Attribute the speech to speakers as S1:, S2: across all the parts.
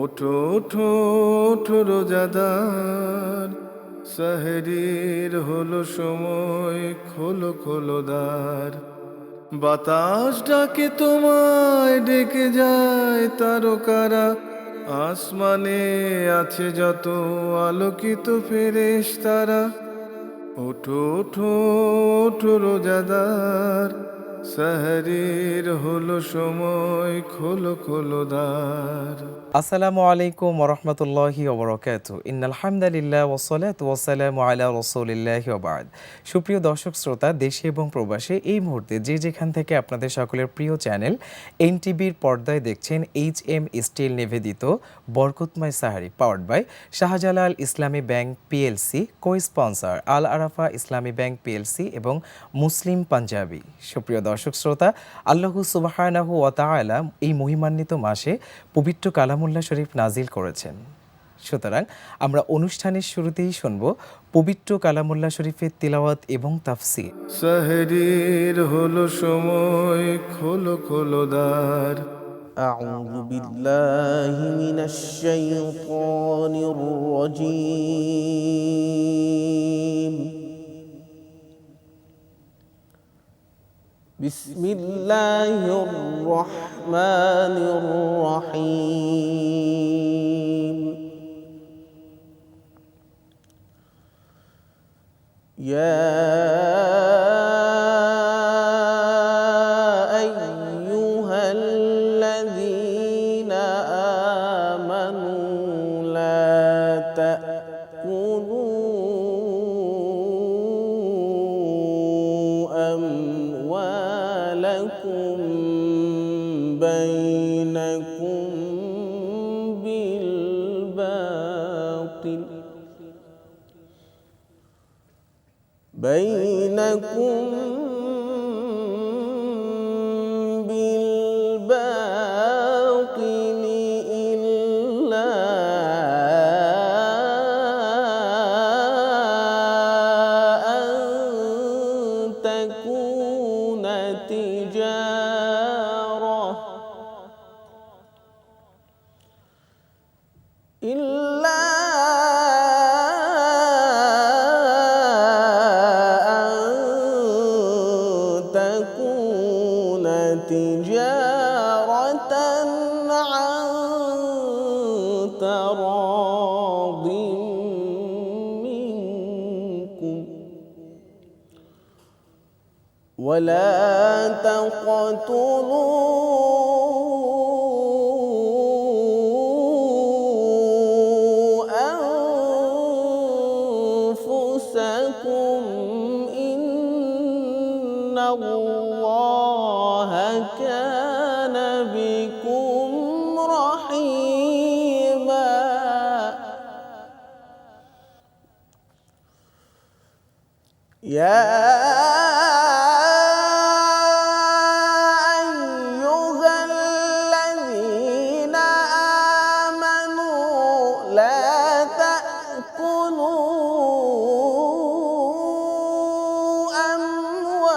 S1: ওঠো ওঠো ওঠো রোজাদার, সেহরির হলো সময়, খোলো খোলো দ্বার। বাতাস ডাকে তোমায়, ডেকে যায় তারকারা, আসমানে আছে যত আলোকিত ফেরেশতারা। ওঠো ওঠো ওঠো রোজাদার, সেহরির হলো সময়, খোলো খোলো দ্বার।
S2: আসসালামু আলাইকুম ওরহমতুল্লাহি ওবরাকাতু। ইন্নাল হামদালিল্লাহ ওয়াসসালাতু ওয়াসসালামু আলা রাসূলিল্লাহি ওয়া বা'দ। সুপ্রিয় দর্শক শ্রোতা, দেশে এবং প্রবাসে এই মুহূর্তে যে যেখান থেকে আপনাদের সকলের প্রিয় চ্যানেল এনটিভির পর্দায় দেখছেন HM স্টিল নিবেদিত বরকতময় sehri powered by Shahjalal Islami bank PLC, co sponsor Al Arafah Islami bank PLC এবং মুসলিম পাঞ্জাবি। সুপ্রিয় দর্শক শ্রোতা, আল্লাহু সুবহানাহু ওয়া তাআলা এই মহিমান্বিত মাসে পবিত্র কালামুল্লাহ শরীফ নাজিল করেছেন। সুতরাং আমরা অনুষ্ঠানের শুরুতেই শুনব পবিত্র কালামুল্লাহ শরীফের তিলাওয়াত এবং তাফসীর।
S1: সেহরির হলো সময়, খোলো খোলো দ্বার।
S3: أعوذ بالله من الشيطان الرجيم. بسم الله الرحمن الرحيم. يا أيها الذين آمنوا لا تأكلوا أموالكم بينكم بالباطل إلا أن تكون تجارة عن تراض منكم ولا تقتلوا أنفسكم إن الله كان بكم رحيما. يا أيها الذين آمنوا لا تأكلوا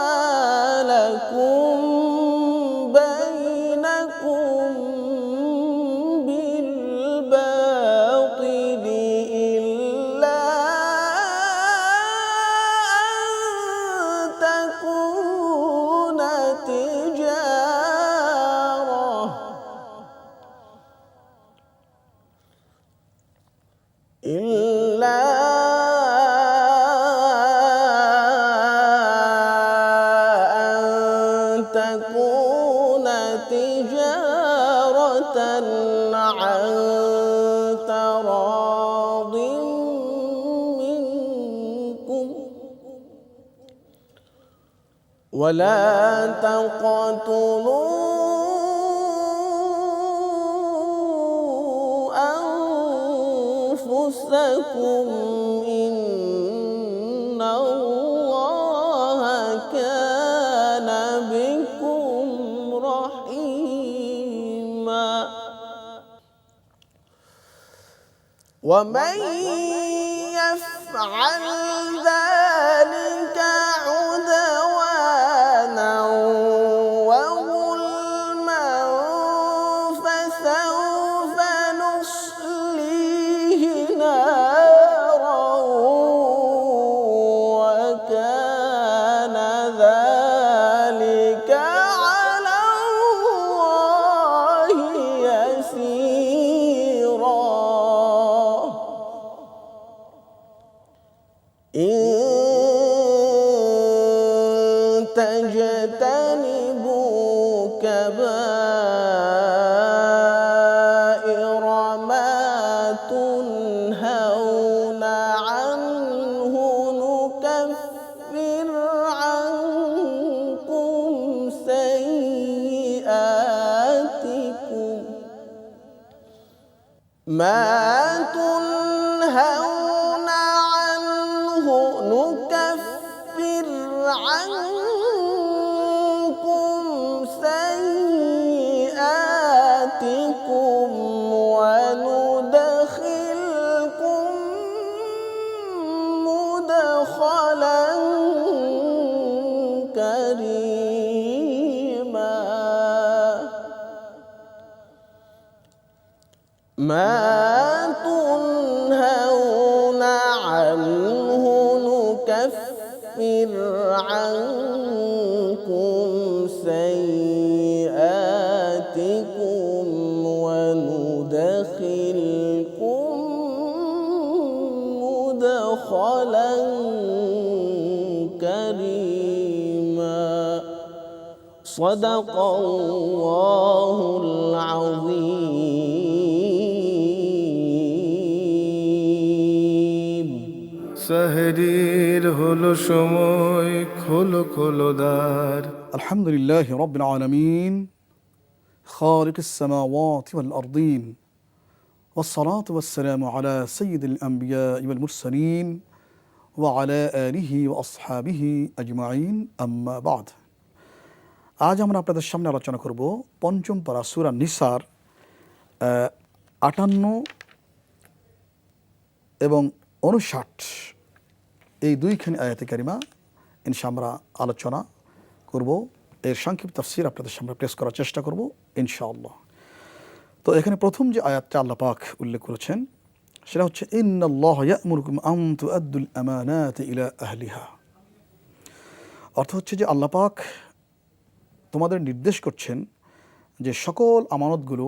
S3: أموالكم بينكم بالباطل إلا أن تكون تجارة عن تراض منكم ولا تقتلوا أنفسكم إن الله كان بكم رحيما. ومن يفعل ذلك عدوانا وظلما فسوف نصليه ما تنهون عنه نكفر عنكم سيئاتكم وندخلكم مدخلا كريما ما تنهون عنه نكفر عنكم سيئاتكم وندخلكم مدخلا كريما صدق الله العظيم
S1: সাহরির হলো সময়, খোলো খোলো দ্বার।
S4: الحمد لله رب العالمين خالق السماوات والأرضين والصلاة والسلام على سيد الأنبياء والمرسلين وعلى آله وأصحابه أجمعين أما بعد আজ আমরা আপনাদের সামনে আলোচনা করব পঞ্চম পারা সূরা নিসার 58 এবং 59 এই দুইখানি আয়াতে কারিমা ইনশাআল্লাহ আমরা আলোচনা করব। এর সংক্ষিপ্ত তাফসীর আপনাদের সামনে পেশ করার চেষ্টা করব ইনশাআল্লাহ। তো এখানে প্রথম যে আয়াতটা আল্লাহ পাক উল্লেখ করেছেন সেটা হচ্ছে ইন্নাল্লাহা ইয়া'মুরুকুম আন তুআদ্দুল আমানাতি ইলা আহলিহা। অর্থ হচ্ছে যে আল্লাহ পাক তোমাদের নির্দেশ করছেন যে সকল আমানতগুলো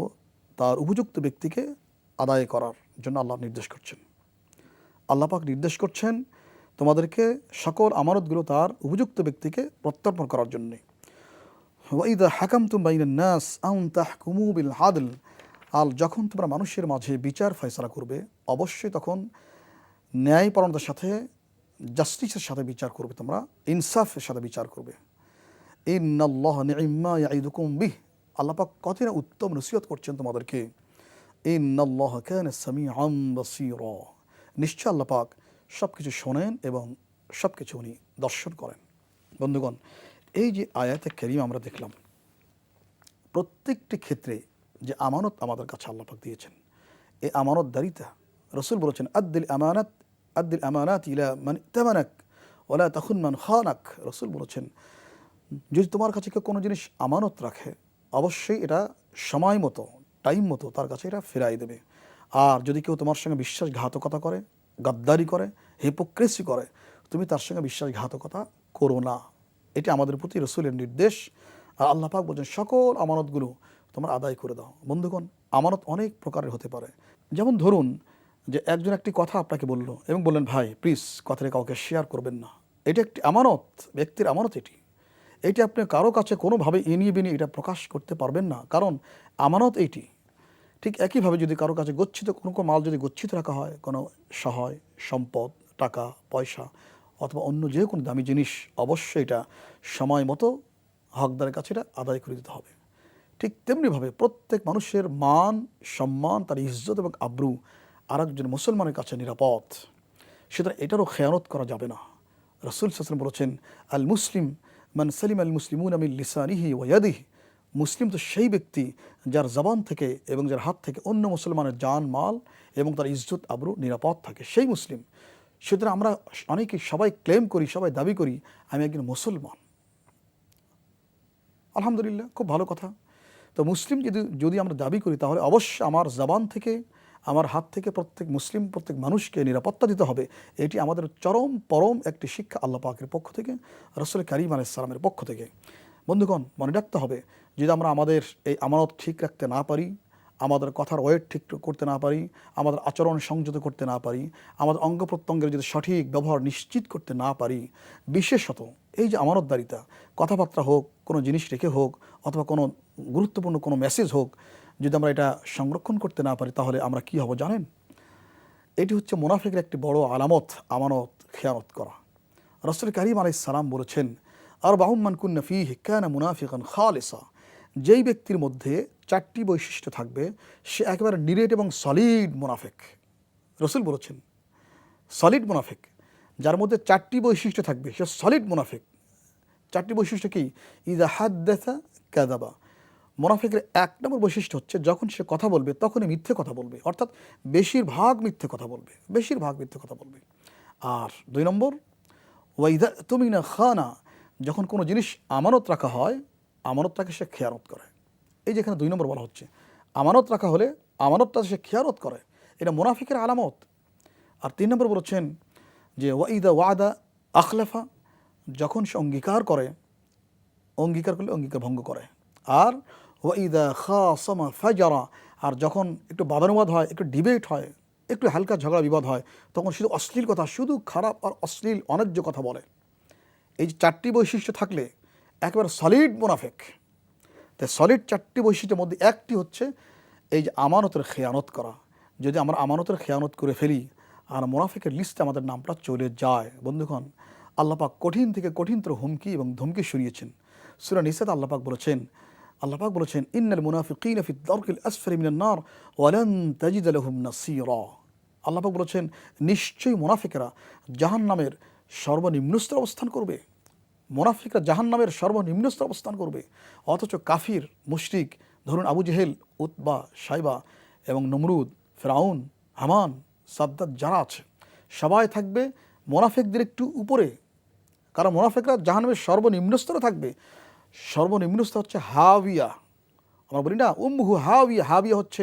S4: তার উপযুক্ত ব্যক্তিকে আদায় করার জন্য আল্লাহ নির্দেশ করছেন। আল্লাহ পাক নির্দেশ করছেন তোমাদেরকে সকল আমানতগুলো তার উপযুক্ত ব্যক্তিকে প্রত্যর্পণ করার জন্য। ওয়াইদা হাকামতুম বাইনান নাস আন তাহকুমু বিল আদল, আর যখন তোমরা মানুষের মাঝে বিচার ফয়সালা করবে অবশ্যই তখন ন্যায়পরায়ণতার সাথে, জাস্টিসের সাথে বিচার করবে, তোমরা ইনসাফের সাথে বিচার করবে। ইন্নাল্লাহা নি'ম্মা ইয়াইদুকুম বিহ, আল্লাহ পাক কতই না উত্তম নসিহত করছেন তোমাদেরকে। ইন্নাল্লাহা কানা সামিআন বাসীরা, নিশ্চয় আল্লাহ পাক সব কিছু শোনেন এবং সব কিছু উনি দর্শন করেন। বন্ধুগণ, এই যে আয়াতে কারিমা আমরা দেখলাম, প্রত্যেকটি ক্ষেত্রে যে আমানত আমাদের কাছে আল্লাহ পাক দিয়েছেন, এই আমানতদারিতা রাসূল বলেছেন আদ্দিল আমানাত ইলা মান ইতামানাক ওয়ালা তাখুন মান খানাক। রাসূল বলেছেন যদি তোমার কাছে কেউ কোনো জিনিস আমানত রাখে অবশ্যই এটা সময় মতো, টাইম মতো তার কাছে এটা ফেরাই দেবে। আর যদি কেউ তোমার সঙ্গে বিশ্বাসঘাতকতা করে, গাদ্দারি করে, হিপোক্রেসি করে, তুমি তার সঙ্গে বিশ্বাসঘাতকতা করো না। এটি আমাদের প্রতি রাসূলের নির্দেশ। আর আল্লাহ পাক বলেন সকল আমানতগুলো তোমরা আদায় করে দাও। বন্ধুগণ, আমানত অনেক প্রকারের হতে পারে। যেমন ধরুন যে একজন একটি কথা আপনাকে বলল এবং বললেন ভাই প্লিজ কথাটা কাউকে শেয়ার করবেন না। এটি একটি আমানত, ব্যক্তির আমানত। এটি আপনি কারো কাছে কোনোভাবে এনিয়ে বেনিয়ে এটা প্রকাশ করতে পারবেন না, কারণ আমানত এইটি। ঠিক একইভাবে যদি কারো কাছে গচ্ছিত কোনো মাল যদি গচ্ছিত রাখা হয়, কোনো সহায় সম্পদ, টাকা পয়সা অথবা অন্য যে কোনো দামি জিনিস, অবশ্যই এটা সময় মতো হকদারের কাছে এটা আদায় করে দিতে হবে। ঠিক তেমনিভাবে প্রত্যেক মানুষের মান সম্মান, তার ইজ্জত এবং আব্রু আরেকজন মুসলমানের কাছে নিরাপদ, সুতরাং এটারও খেয়ানত করা যাবে না। রাসূল সাল্লাল্লাহু আলাইহি ওয়াসাল্লাম বলেছেন আল মুসলিম মান সালিম আল মুসলিমুনা মিন লিসানিহি ওয়া ইয়াদিহি, মুসলিম তো সেই ব্যক্তি যার জবান থেকে এবং যার হাত থেকে অন্য মুসলমানের জান মাল এবং তার ইজ্জত আবরু নিরাপদ থাকে, সেই মুসলিম। সুতরাং আমরা অনেকে সবাই ক্লেম করি, সবাই দাবি করি আমি একজন মুসলমান। আলহামদুলিল্লাহ, খুব ভালো কথা। তো মুসলিম যদি আমরা দাবি করি তাহলে অবশ্যই আমার জবান থেকে, আমার হাত থেকে প্রত্যেক মুসলিম, প্রত্যেক মানুষকে নিরাপত্তা দিতে হবে। এটি আমাদের পরম একটি শিক্ষা আল্লাহ পাকের পক্ষ থেকে, রাসূল কারীম আলাইহিস সালামের পক্ষ থেকে। বন্ধুগণ, মনে রাখতে হবে যদি আমরা আমাদের এই আমানত ঠিক রাখতে না পারি, আমাদের কথার ওয়েট ঠিক করতে না পারি, আমাদের আচরণ সংযত করতে না পারি, আমাদের অঙ্গ প্রত্যঙ্গের যদি সঠিক ব্যবহার নিশ্চিত করতে না পারি, বিশেষত এই যে আমানতদারিতা, কথাবার্তা হোক, কোনো জিনিস রেখে হোক, অথবা কোনো গুরুত্বপূর্ণ কোনো মেসেজ হোক, যদি আমরা এটা সংরক্ষণ করতে না পারি তাহলে আমরা কি হব জানেন? এটি হচ্ছে মুনাফিকের একটি বড় আলামত, আমানত খেয়ানত করা। রাসূল কারীম আলাইহিস সালাম বলেছেন আরবাউম মান কুন্না ফীহি কানা মুনাফিকান খালিসা, যেই ব্যক্তির মধ্যে 4টি বৈশিষ্ট্য থাকবে সে একেবারে নিরেট এবং সলিড মুনাফিক। রসুল বলেছেন সলিড মুনাফিক, যার মধ্যে 4টি বৈশিষ্ট্য থাকবে সে সলিড মুনাফিক। 4টি বৈশিষ্ট্য কি? ইযা হাদ্দাসা কাযাবা। মুনাফিকের 1 নম্বর বৈশিষ্ট্য হচ্ছে যখন সে কথা বলবে তখনই মিথ্যে কথা বলবে, অর্থাৎ বেশিরভাগ মিথ্যে কথা বলবে, বেশিরভাগ মিথ্যে কথা বলবে। আর 2 নম্বর ওয়াইদা তুমিনা খানা, যখন কোনো জিনিস আমানত রাখা হয় আমানতটাকে সে খেয়ানত করে। এই যেখানে 2 নম্বর বলা হচ্ছে, আমানত রাখা হলে আমানতটা সে খেয়ানত করে, এটা মুনাফিকের আলামত। আর 3 নম্বর বলেছেন যে ওয়াইদা ওয়াদা আখলাফা, যখন সে অঙ্গীকার করে, অঙ্গীকার করলে অঙ্গীকার ভঙ্গ করে। আর ওয়াইদা খাসামা ফাজারা, আর যখন একটু বাদানুবাদ হয়, একটু ডিবেট হয়, একটু হালকা ঝগড়া বিবাদ হয়, তখন শুধু অশ্লীল কথা, শুধু খারাপ আর অশ্লীল অন্যায্য কথা বলে। এই যে 4টি বৈশিষ্ট্য থাকলে একেবারে সলিড মুনাফিক। তাই সলিড 4টি বৈশিষ্ট্যের মধ্যে একটি হচ্ছে এই যে আমানতের খেয়ানত করা। যদি আমরা আমানতের খেয়ানত করে ফেলি আর মুনাফিকের লিস্টে আমাদের নামটা চলে যায়, বন্ধুগণ, আল্লাহ পাক কঠিন থেকে কঠিনতর হুমকি এবং ধমকি শুনিয়েছেন। সূরা নিসাতে আল্লাহ পাক বলেছেন ইন্নাল মুনাফিকিনা ফি দারকিল আসফালি মিনান নার ওয়া লান তাজিদ লাহুম নাসীরা। আল্লাহ পাক বলেছেন নিশ্চয়ই মুনাফিকরা জাহান্নামের সর্বনিম্ন স্তরে অবস্থান করবে। মুনাফিকরা জাহান্নামের সর্বনিম্ন স্তরে অবস্থান করবে। অথচ কাফির মুশরিক, ধরুন আবু জেহেল, উতবা, সাইবা এবং নমরুদ, ফিরআউন, হামান, সাদ্দাত যারা আছে সবাই থাকবে মুনাফিকদের একটু উপরে। কারণ মুনাফিকরা জাহান্নামের সর্বনিম্ন স্তরে থাকবে। সর্বনিম্ন স্তর হচ্ছে হাবিয়া। আমরা বলি না উম্মুহু হাবিয়া, হাবিয়া হচ্ছে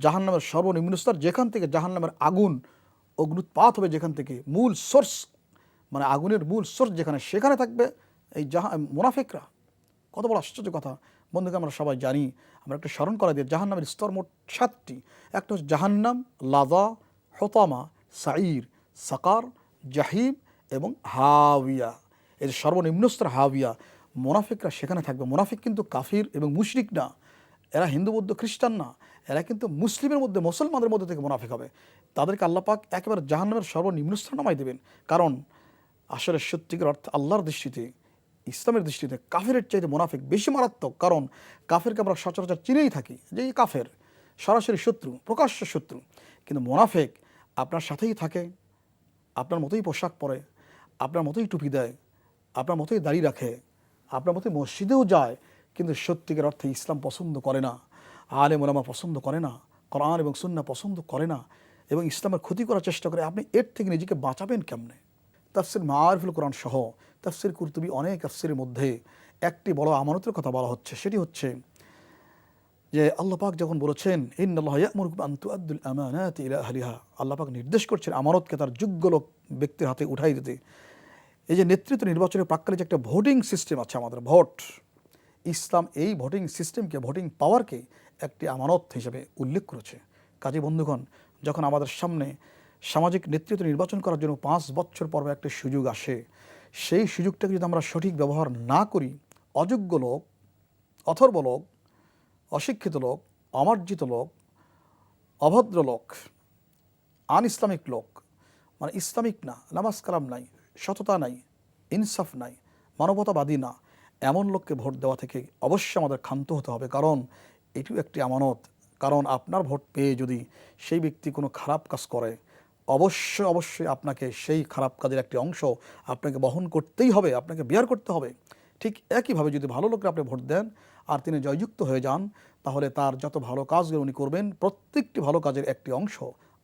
S4: জাহান্নামের সর্বনিম্ন স্তর, যেখান থেকে জাহান্নামের আগুন অগ্নুৎপাত হবে, যেখান থেকে মূল সোর্স, মানে আগুনের মূল সোর্স যেখানে, সেখানে থাকবে এই মুনাফিকরা। কত বড় আশ্চর্য কথা বন্ধুকে, আমরা সবাই জানি। আমরা একটু স্মরণ করা দিই, জাহান্নামের স্তর মোট 7টি। একটা হচ্ছে জাহান্নাম, লাযা, হুতামা, সাঈর, সাকার, জাহিম এবং হাবিয়া। এর সর্বনিম্ন স্তর হাবিয়া। মুনাফিকরা সেখানে থাকবে। মুনাফিক কিন্তু কাফির এবং মুশরিক না, এরা হিন্দু বৌদ্ধ খ্রিস্টান না, এরা কিন্তু মুসলিমের মধ্যে, মুসলমানদের মধ্যে থেকে মুনাফিক হবে। তাদেরকে আল্লাহ পাক একেবারে জাহান্নামের সর্বনিম্ন স্তর নামাই দেবেন। কারণ আসলে সত্যিকার অর্থে আল্লাহর দৃষ্টিতে, ইসলামের দৃষ্টিতে কাফেরের চাইতে মুনাফিক বেশি মারাত্মক। কারণ কাফেরকে আমরা সচরাচর চিনেই থাকি যে এই কাফের, সরাসরি শত্রু, প্রকাশ্য শত্রু। কিন্তু মুনাফিক আপনার সাথেই থাকে, আপনার মতোই পোশাক পরে, আপনার মতোই টুপি দেয়, আপনার মতোই দাড়ি রাখে, আপনার মতোই মসজিদেও যায়, কিন্তু সত্যিকার অর্থে ইসলাম পছন্দ করে না, আলেম ওলামা পছন্দ করে না, কোরআন এবং সুন্নাহ পছন্দ করে না, এবং ইসলামের ক্ষতি করার চেষ্টা করে। আপনি এর থেকে নিজেকে বাঁচাবেন কেমনে? তাফসির মাআরিফুল কোরআন সহ তাফসির কুরতুবী অনেক তাফসিরের মধ্যে একটি বড় আমানতের কথা বলা হচ্ছে। সেটি হচ্ছে যে আল্লাহ পাক যখন বলেছেন ইন্নাল্লাহা ইয়া'মুরুকুম আন তু'আদ্দুল আমানাতি ইলা আহলিহা, আল্লাহ পাক নির্দেশ করছেন আমানতকে তার যোগ্য লোক ব্যক্তির হাতে উঠাই দিতে। এই যে নেতৃত্ব নির্বাচনের প্রাক্কালে যে একটা ভোটিং সিস্টেম আছে আমাদের, ভোট, ইসলাম এই ভোটিং সিস্টেমকে, ভোটিং পাওয়ারকে একটি আমানত হিসেবে উল্লেখ করেছে। কাজে বন্ধুগণ, যখন আমাদের সামনে সামাজিক নেতৃত্ব নির্বাচন করার জন্য 5 বছর পর একটা সুযোগ আসে, সেই সুযোগটাকে যদি আমরা সঠিক ব্যবহার না করি, অযোগ্য লোক, অথর্ব লোক, অশিক্ষিত লোক, অমার্জিত লোক, অভদ্র লোক, আন ইসলামিক লোক, মানে ইসলামিক না, নামাজ কালাম নাই, সততা নাই, ইনসাফ নাই, মানবতাবাদী না, এমন লোককে ভোট দেওয়া থেকে অবশ্যই আমাদের ক্ষান্ত হতে হবে। কারণ এটিও একটি আমানত। কারণ আপনার ভোট পেয়ে যদি সেই ব্যক্তি কোনো খারাপ কাজ করে, অবশ্যই আপনাকে সেই খারাপ কাজের একটি অংশ আপনাকে বহন করতেই হবে, আপনাকে বিয়ার করতে হবে। ঠিক একইভাবে যদি ভালো লোককে আপনি ভোট দেন আর তিনি জয়যুক্ত হয়ে যান, তাহলে তার যত ভালো কাজগুলো উনি করবেন, প্রত্যেকটি ভালো কাজের একটি অংশ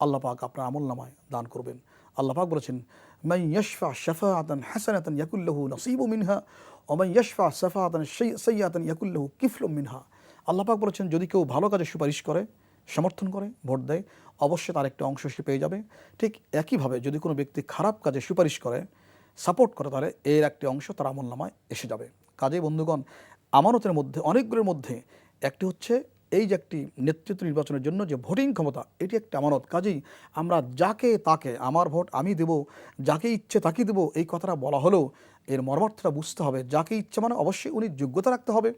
S4: আল্লাহ পাক আপনার আমলনামায় দান করবেন। আল্লাহ পাক বলেছেন মান ইয়াশফা শাফাআতান হাসানাতান ইয়াকুল লাহু নসীবুম মিনহা ওয়া মান ইয়াশফা শাফাআতান সাইয়্যাতান ইয়াকুল লাহু কিফলুম মিনহা। আল্লাহ পাক বলেছেন যদি কেউ ভালো কাজে সুপারিশ করে, সমর্থন করে, ভোট দেয়, অবশ্যই তার একটা অংশ সে পেয়ে যাবে। ঠিক একইভাবে যদি কোনো ব্যক্তি খারাপ কাজে সুপারিশ করে, সাপোর্ট করে, তাহলে এর একটি অংশ তার আমলনামায় এসে যাবে। কাজেই বন্ধুগণ, আমানতের মধ্যে অনেকগুলোর মধ্যে একটি হচ্ছে এই যে একটি নেতৃত্ব নির্বাচনের জন্য যে ভোটিং ক্ষমতা, এটি একটা আমানত। কাজেই আমরা যাকে তাকে আমার ভোট আমি দেব, যাকে ইচ্ছে তাকে দেব, এই কথাটা বলা হলেও এর মর্মার্থটা বুঝতে হবে। যাকে ইচ্ছে মানে অবশ্যই উনি যোগ্যতা রাখতে হবে।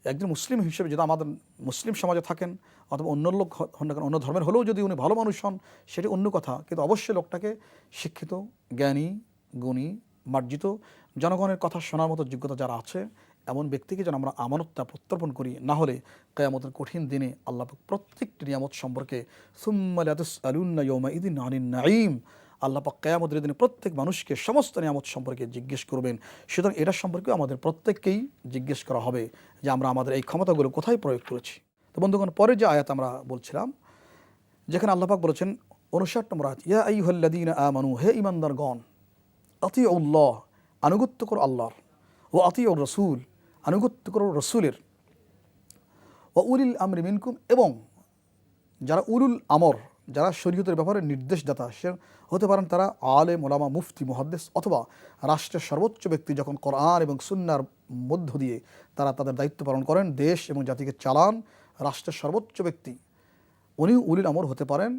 S4: একজন মুসলিম হিসেবে যদি আমাদের মুসলিম সমাজে থাকেন, অথবা অন্য লোক হন না কেন, অন্য ধর্মের হলেও যদি উনি ভালো মানুষ হন, সেটি অন্য কথা, কিন্তু অবশ্যই লোকটাকে শিক্ষিত, জ্ঞানী, গুণী, মার্জিত, জনগণের কথা শোনার মতো যোগ্যতা যারা আছে এমন ব্যক্তিকে যেন আমরা আমানতটা প্রত্যর্পণ করি, না হলে কিয়ামতের কঠিন দিনে আল্লাহ পাক প্রত্যেকটি নিয়ামত সম্পর্কে সুম্মা লাতুসআলুন্না ইয়াওমাইযিন আনিন নাঈম, আল্লাহ পাক কিয়ামতের দিনে প্রত্যেক মানুষকে সমস্ত নিয়ামত সম্পর্কে জিজ্ঞেস করবেন। সুতরাং এটা সম্পর্কে আমাদের প্রত্যেককেই জিজ্ঞেস করা হবে যে আমরা আমাদের এই ক্ষমতাগুলো কোথায় প্রয়োগ করেছি। তো বন্ধুগণ, পরে যে আয়াত আমরা বলছিলাম, যেখানে আল্লাহ পাক বলেছেন 59 নম্বর আয়াত, ইয়া আইয়ুহাল্লাযীনা আমানু, হে ঈমানদারগণ, আতিউল্লাহ, আনুগত্য করো আল্লাহর, ও আতিউর রাসূল, আনুগত্য করো রাসূলের, ও উলিল আমরি মিনকুম, এবং যারা উলুল আমর, যারা শরীয়তের ব্যাপারে নির্দেশদাতা, সে হতে পারেন তারা আলেম, ওলামা, মুফতি, মুহাদ্দিস, অথবা রাষ্ট্রের সর্বোচ্চ ব্যক্তি যখন কোরআন এবং সুন্নাহর মধ্য দিয়ে তারা তাদের দায়িত্ব পালন করেন, দেশ এবং জাতিকে চালান, রাষ্ট্রের সর্বোচ্চ ব্যক্তি উনি উলিল আমর হতে পারেন।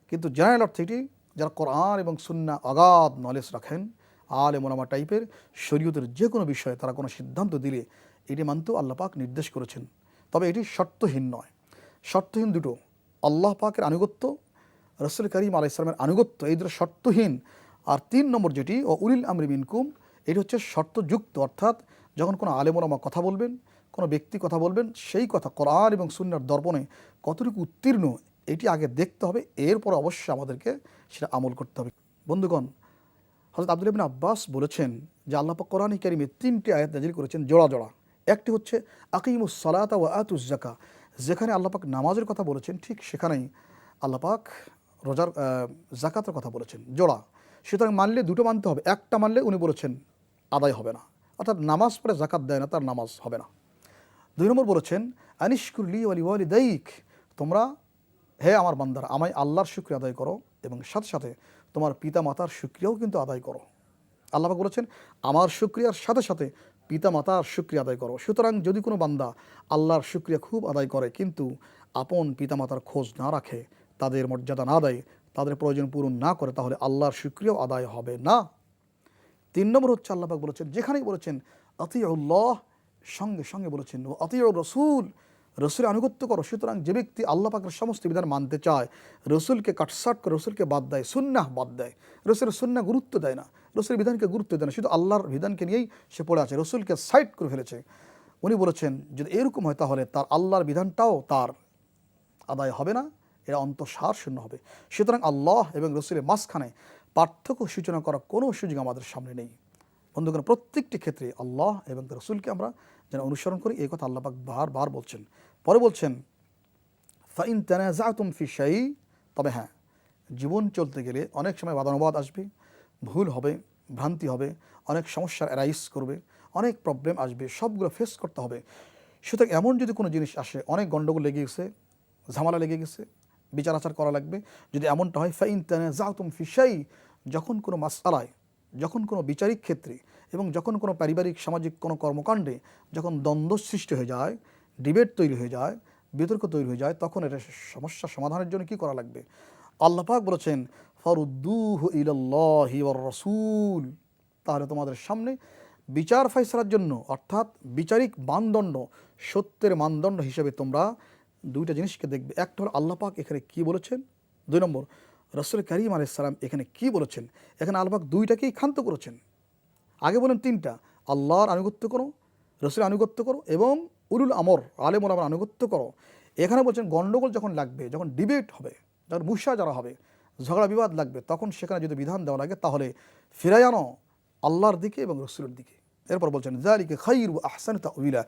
S4: কিন্তু জেনারেল অর্থে এটি যারা কোরআন এবং সুন্নাহ অগাধ নলেজ রাখেন, আলেম ওলামা টাইপের, শরীয়তের যে কোনো বিষয়ে তারা কোনো সিদ্ধান্ত দিলে এটি মানতেও আল্লাহ পাক নির্দেশ করেছেন। তবে এটি শর্তহীন নয়। শর্তহীন দুটো, আল্লাহ পাকের আনুগত্য, রাসূল করিম আলাইহিস সালামের আনুগত্য, এই দুটো শর্তহীন। আর 3 নম্বর যেটি, ও উলিল আমরি মিনকুম, এটি হচ্ছে শর্তযুক্ত। অর্থাৎ যখন কোনো আলেম ওলামা কথা বলবেন, কোনো ব্যক্তি কথা বলবেন, সেই কথা কোরআন এবং সুন্নাহর দর্পণে কতটুকু উত্তীর্ণ এটি আগে দেখতে হবে, এরপর অবশ্যই আমাদেরকে সেটা আমল করতে হবে। বন্ধুগণ, হযরত আব্দুল্লাহ ইবনে আব্বাস বলেছেন যে আল্লাহ পাক কোরআনে কারিমে 3টি আয়াত নাযিল করেছেন জোড়া জোড়া। একটি হচ্ছে আকিমুস সালাতা ওয়া আতুজ যাকাত, যেখানে আল্লাহ পাক নামাজের কথা বলেছেন, ঠিক সেখানেই আল্লাহ পাক রোজার যাকাতের কথা বলেছেন, জোড়া। সুতরাং মানলে দুটো মানতে হবে, একটা মানলে উনি বলেছেন আদায় হবে না, অর্থাৎ নামাজ পড়ে যাকাত দেয় না, তার নামাজ হবে না। 2 নম্বর বলেছেন আনিশকুর লি ওয়া লিওয়ালিদাইক, তোমরা হে আমার বান্দারা আমায় আল্লাহর শুকরিয়া আদায় করো এবং সাথে সাথে তোমার পিতা মাতার শুকরিয়াও কিন্তু আদায় করো। আল্লাহ পাক বলেছেন আমার শুকরিয়ার সাথে সাথে পিতা মাতার শুকরিয়া আদায় করো। সুতরাং যদি কোনো বান্দা আল্লাহর শুকরিয়া খুব আদায় করে কিন্তু আপন পিতা মাতার খোঁজ না রাখে, তাদের মর্যাদা না দেয়, তাদের প্রয়োজন পূরণ না করে, তাহলে আল্লাহর শুকরিয়াও আদায় হবে না। 3 নম্বর হচ্ছে আল্লাহ পাক বলেছেন, যেখানেই বলেছেন আতিউল্লাহ, সঙ্গে সঙ্গে বলেছেন ও আতিউর রাসূল, রসুলের আনুগত্য করো। সুতরাং যে ব্যক্তি আল্লাহ পাকের সমস্ত বিধান মানতে চায়, রসুলকে কাটসাট করে রসুলকে বাদ দেয়, সুন্নাহ বাদ দেয়, রসুলের সুন্নাহ গুরুত্ব দেয় না, রসুলের বিধানকে গুরুত্ব দেয় না, শুধু আল্লাহর বিধানকে নিয়েই সে পড়ে আছে, রসুলকে সাইড করে ফেলেছে, উনি বলেছেন যদি এরকম হয় তাহলে তার আল্লাহর বিধানটাও তার আদায় হবে না, এরা অন্তঃসার শূন্য হবে। সুতরাং আল্লাহ এবং রসুলের মাঝখানে পার্থক্য সূচনা করার কোনো সুযোগ আমাদের সামনে নেই। বন্ধুগণ, প্রত্যেকটি ক্ষেত্রে আল্লাহ এবং রসুলকে আমরা যেন অনুসরণ করি, এই কথা আল্লাহ পাক বারবার বলছেন। পরে বলছেন ফাইন তানাযাতুম ফি শাই, তবে হ্যাঁ, জীবন চলতে গেলে অনেক সময় বাদানুবাদ আসবে, ভুল হবে, ভ্রান্তি হবে, অনেক সমস্যার অ্যারাইজ করবে, অনেক প্রবলেম আসবে, সবগুলো ফেস করতে হবে। সুতরাং এমন যদি কোনো জিনিস আসে, অনেক গণ্ডগোল লেগে গেছে, ঝামেলা লেগে গেছে, বিচার আচার করা লাগবে, যদি এমনটা হয় ফাইন তানাযাতুম ফি শাই, যখন কোনো মাসআলায়, যখন কোনো বিচারিক ক্ষেত্রে এবং যখন কোনো পারিবারিক সামাজিক কোনো কর্মকাণ্ডে যখন দ্বন্দ্ব সৃষ্টি হয়ে যায়, ডিবেট তৈরি হয়ে যায়, বিতর্ক তৈরি হয়ে যায়, তখন এটা সমস্যা সমাধানের জন্য কী করা লাগবে? আল্লাহ পাক বলেছেন ফারুদ্দুহু ইলাল্লাহি ওয়ার রাসূল, তাহলে তোমাদের সামনে বিচার ফয়সালার জন্য, অর্থাৎ বিচারিক মানদণ্ড, সত্যের মানদণ্ড হিসেবে তোমরা দুইটা জিনিসকে দেখবে। একটা হলো আল্লাহ পাক এখানে কী বলেছেন, 2 নম্বর রাসূল করিম আলাইহিস সালাম এখানে কী বলেছেন। এখানে আল্লাহ পাক দুইটাকেই ক্ষান্ত করেছেন। আগে বলেন 3টা, আল্লাহর আনুগত্য করো, রসুলের আনুগত্য করো এবং উলুল আমর আলেম ওলামার আনুগত্য করো। এখানে বলছেন গণ্ডগোল যখন লাগবে, যখন ডিবেট হবে, যখন মুশাজারা হবে, ঝগড়া বিবাদ লাগবে, তখন সেখানে যদি বিধান দেওয়া লাগে তাহলে ফিরাই আনো আল্লাহর দিকে এবং রসুলের দিকে। এরপর বলছেন যালিকা খায়রু ওয়া আহসানু তা'ওয়িলা,